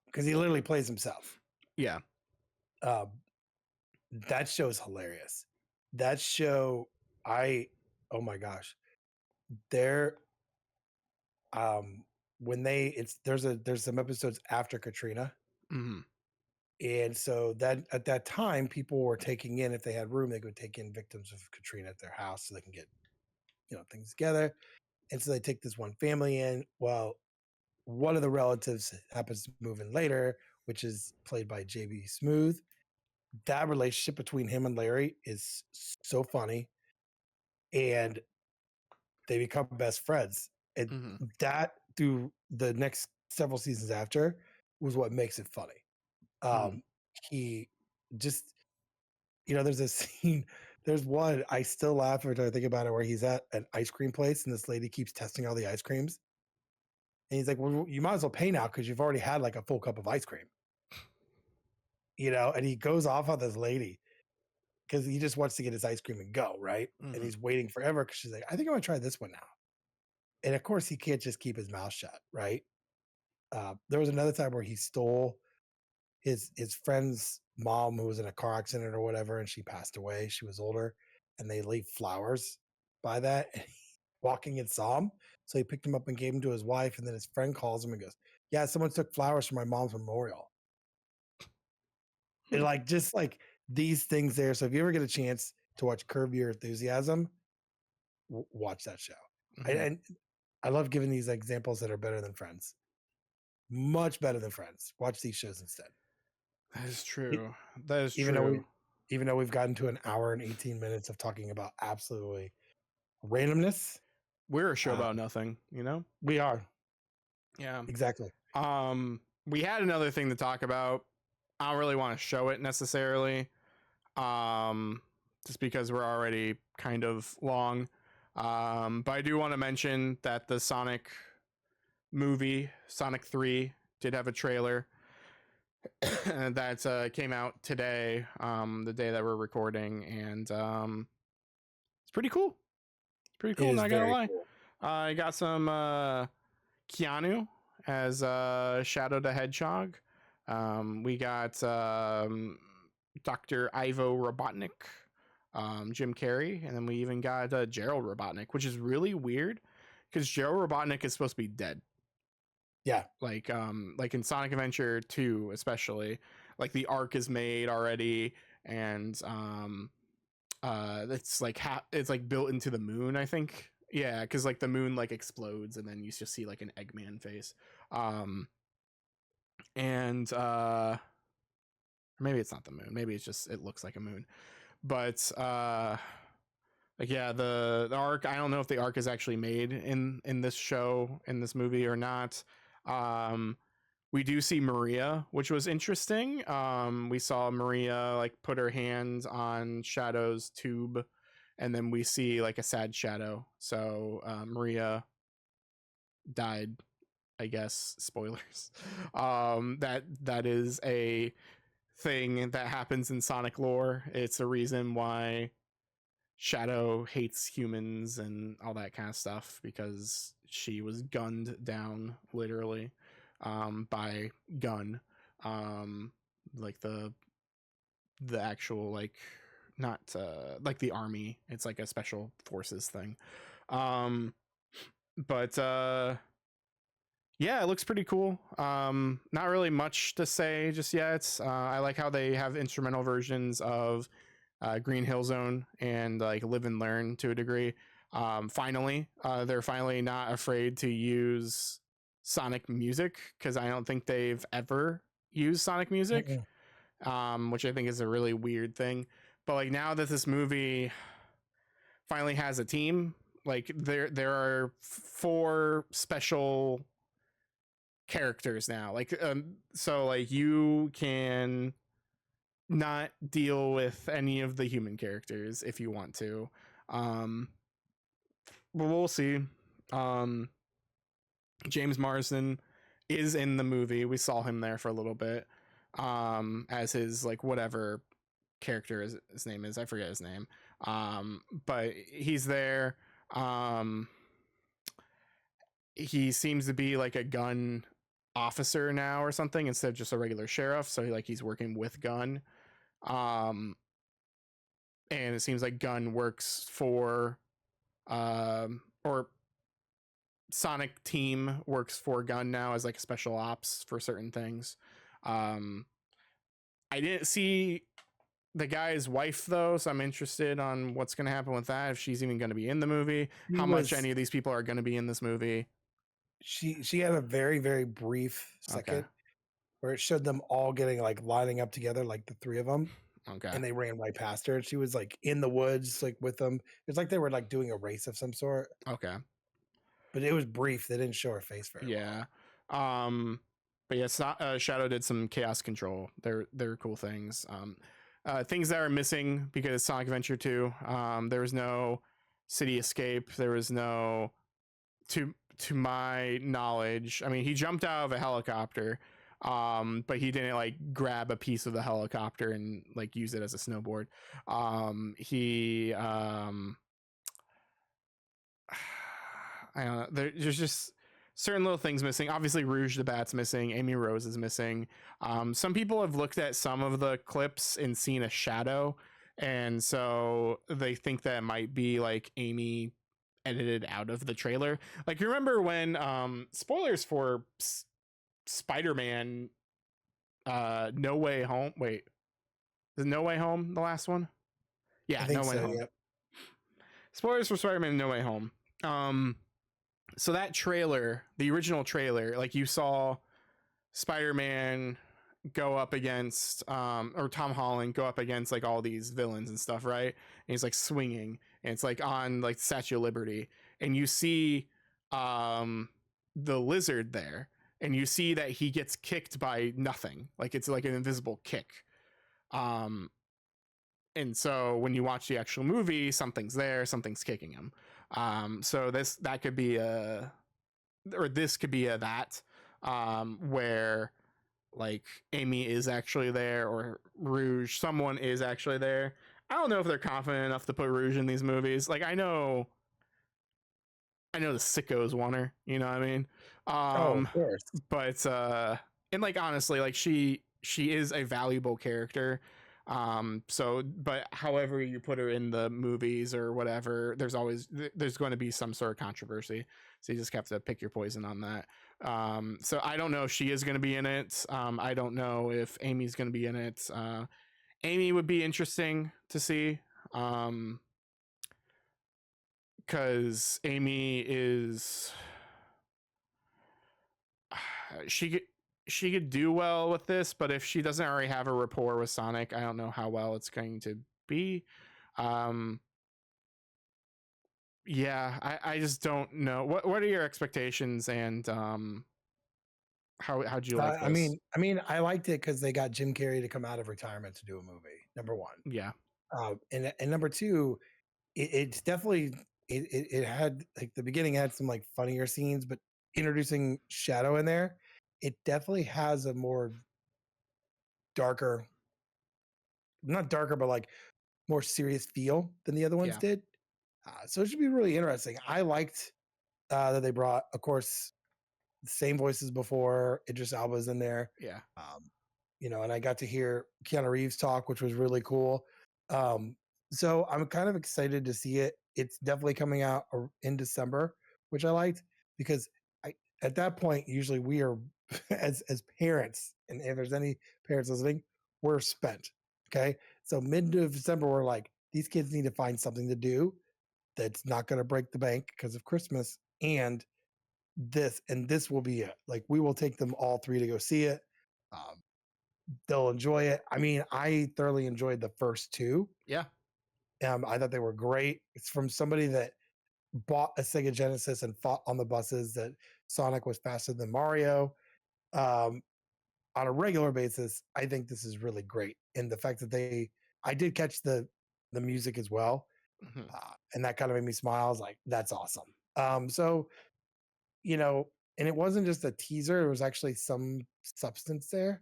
because he literally plays himself. Yeah. That show is hilarious. That show, oh my gosh, there, when there's some episodes after Katrina. Mm-hmm. And so that at that time, people were taking in, if they had room, they could take in victims of Katrina at their house so they can get, things together. And so they take this one family in. Well, one of the relatives happens to move in later, which is played by JB Smoove. That relationship between him and Larry is so funny. And they become best friends. And that through the next several seasons after was what makes it funny. He just, there's a scene, there's one, I still laugh every time I think about it, where he's at an ice cream place and this lady keeps testing all the ice creams. And he's like, well, you might as well pay now because you've already had like a full cup of ice cream. And he goes off on this lady because he just wants to get his ice cream and go, right? And he's waiting forever because she's like, I think I want to try this one now. And of course, he can't just keep his mouth shut, right? There was another time where he stole his friend's mom, who was in a car accident or whatever, and she passed away. She was older, and they leave flowers by that. And walking and saw him, so he picked him up and gave him to his wife. And then his friend calls him and goes, "Yeah, someone took flowers from my mom's memorial." And like just like these things there. So if you ever get a chance to watch Curb Your Enthusiasm, watch that show. And I love giving these examples that are better than Friends. Much better than Friends. Watch these shows instead. That is true. That is even true. Even though we've gotten to an hour and 18 minutes of talking about absolutely randomness. We're a show about nothing, We are. Yeah. Exactly. We had another thing to talk about. I don't really want to show it necessarily. Just because we're already kind of long. But I do want to mention that the Sonic movie, Sonic 3, did have a trailer that came out today, the day that we're recording, and it's pretty cool. It's pretty cool, not gonna lie. Cool. I got some Keanu as Shadow the Hedgehog. We got Dr. Ivo Robotnik Jim Carrey, and then we even got Gerald Robotnik, which is really weird because Gerald Robotnik is supposed to be dead. Yeah. Like in Sonic Adventure 2 especially, like the arc is made already, and it's like it's like built into the moon, I think. Yeah, because like the moon like explodes and then you just see like an Eggman face. And maybe it's not the moon, maybe it's just it looks like a moon. But like yeah, the arc, I don't know if the arc is actually made in this show, in this movie or not. We do see Maria, which was interesting. We saw Maria like put her hands on Shadow's tube, and then we see like a sad Shadow. So Maria died, I guess. Spoilers. That is a thing that happens in Sonic lore. It's a reason why Shadow hates humans and all that kind of stuff, because she was gunned down literally by Gun, like the actual like not like the army. It's like a special forces thing. But yeah, it looks pretty cool. Not really much to say just yet. I like how they have instrumental versions of Green Hill Zone and like Live and Learn to a degree. Finally, they're finally not afraid to use Sonic music, because I don't think they've ever used Sonic music, which I think is a really weird thing. But like now that this movie finally has a team, like there are 4 special characters now. Like so like you can not deal with any of the human characters if you want to. But we'll see. James Marsden is in the movie. We saw him there for a little bit as his like whatever character his name is. I forget his name. But he's there. He seems to be like a Gun officer now or something instead of just a regular sheriff. So like he's working with Gun. And it seems like Gun works for or Sonic team works for Gun now as like special ops for certain things. I didn't see the guy's wife though, so I'm interested on what's going to happen with that, if she's even going to be in the movie, how much any of these people are going to be in this movie. She had a very, very brief second where it showed them all getting like lining up together, like the 3 of them. Okay. And they ran right past her. She was like in the woods, like with them. It's like they were like doing a race of some sort. Okay. But it was brief. They didn't show her face very well. But yeah, Shadow did some chaos control. They're cool things. Things that are missing because it's Sonic Adventure 2. There was no city escape. There was no, to my knowledge. I mean, he jumped out of a helicopter, but he didn't like grab a piece of the helicopter and like use it as a snowboard. I don't know. There's just certain little things missing. Obviously, Rouge the Bat's missing. Amy Rose is missing. Some people have looked at some of the clips and seen a shadow, and so they think that might be like Amy edited out of the trailer. Like, you remember when spoilers for Spider-Man No Way Home. Wait, is No Way Home the last one? Yeah, No Way Home. Yep. Spoilers for Spider-Man No Way Home. So that trailer, the original trailer, like you saw Spider-Man go up against or Tom Holland go up against like all these villains and stuff, right? And he's like swinging, and it's like on like Statue of Liberty, and you see the Lizard there, and you see that he gets kicked by nothing, like it's like an invisible kick. And so when you watch the actual movie, something's there, something's kicking him. So this could be that where like Amy is actually there, or Rouge, someone is actually there. I don't know if they're confident enough to put Rouge in these movies. Like I know the sickos want her, you know what I mean? of course. But and like honestly, like she is a valuable character. So, but however you put her in the movies or whatever, there's going to be some sort of controversy. So you just have to pick your poison on that. So I don't know if she is going to be in it. I don't know if Amy's going to be in it. Amy would be interesting to see. Because Amy is she could do well with this, but if she doesn't already have a rapport with Sonic, I don't know how well it's going to be. Yeah, I just don't know. What are your expectations, and how'd you like this? I mean, I liked it because they got Jim Carrey to come out of retirement to do a movie. Number one, Yeah, and number two, it's definitely it had like the beginning had some like funnier scenes, but introducing Shadow in there, it definitely has a more darker, not darker, but like more serious feel than the other ones yeah, did. So it should be really interesting. I liked that they brought, of course, the same voices before. Idris Elba's in there. yeah, You know, and I got to hear Keanu Reeves talk, which was really cool. Um, so I'm kind of excited to see it. It's definitely coming out in December, which I liked because I at that point usually we are as parents, and if there's any parents listening, we're spent. Okay, so mid of December we're like these kids need to find something to do that's not going to break the bank because of Christmas, and this will be it. Like we will take them all three to go see it. Um, they'll enjoy it. I mean, I thoroughly enjoyed the first two. yeah, I thought they were great. It's from somebody that bought a Sega Genesis and fought on the buses that Sonic was faster than Mario. Um, on a regular basis, I think this is really great. And the fact that I did catch the music as well, mm-hmm. and that kind of made me smile. I was like, that's awesome. So you know, and it wasn't just a teaser; it was actually some substance there.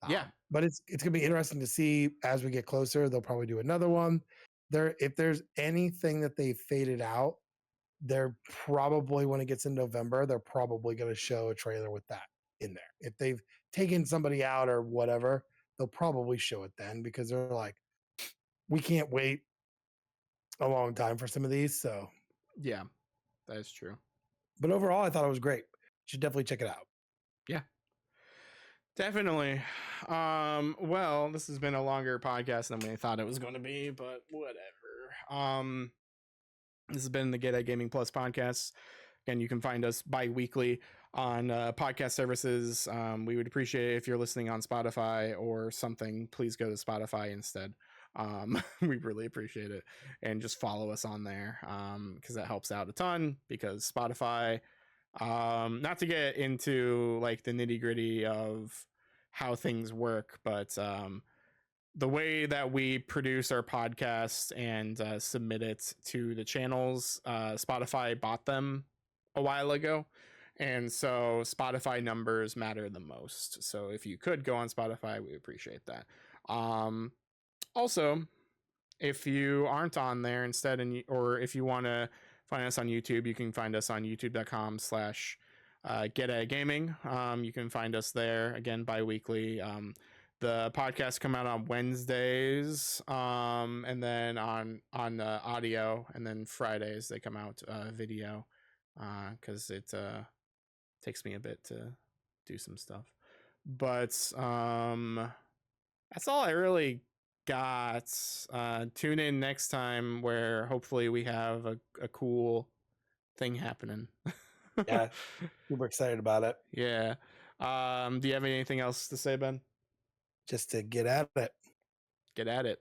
Yeah, But it's gonna be interesting to see as we get closer. They'll probably do another one. If there's anything that they faded out, they're probably when it gets in November, they're probably gonna show a trailer with that in there. If they've taken somebody out or whatever, they'll probably show it then because they're like, we can't wait a long time for some of these. So, yeah, that is true. but overall, I thought it was great. You should definitely check it out. Yeah. Definitely. Well, this has been a longer podcast than we thought it was going to be, but whatever. This has been the Get at Gaming Plus podcast. Again, you can find us bi-weekly on podcast services. We would appreciate it if you're listening on Spotify or something. Please go to Spotify instead. We really appreciate it, and just follow us on there because that helps out a ton. Because Spotify, not to get into like the nitty-gritty of how things work, but the way that we produce our podcast and submit it to the channels, Spotify bought them a while ago, and so Spotify numbers matter the most. So if you could go on Spotify, we appreciate that. Also, if you aren't on there instead, or if you want to find us on YouTube, you can find us on youtube.com/, Get at Gaming. You can find us there again bi-weekly. The podcasts come out on Wednesdays, and then on audio, and then Fridays they come out video, because it takes me a bit to do some stuff. But that's all I really got. Tune in next time where hopefully we have a cool thing happening. Yeah, super excited about it. Yeah. Do you have anything else to say, Ben? Just to get at it. Get at it.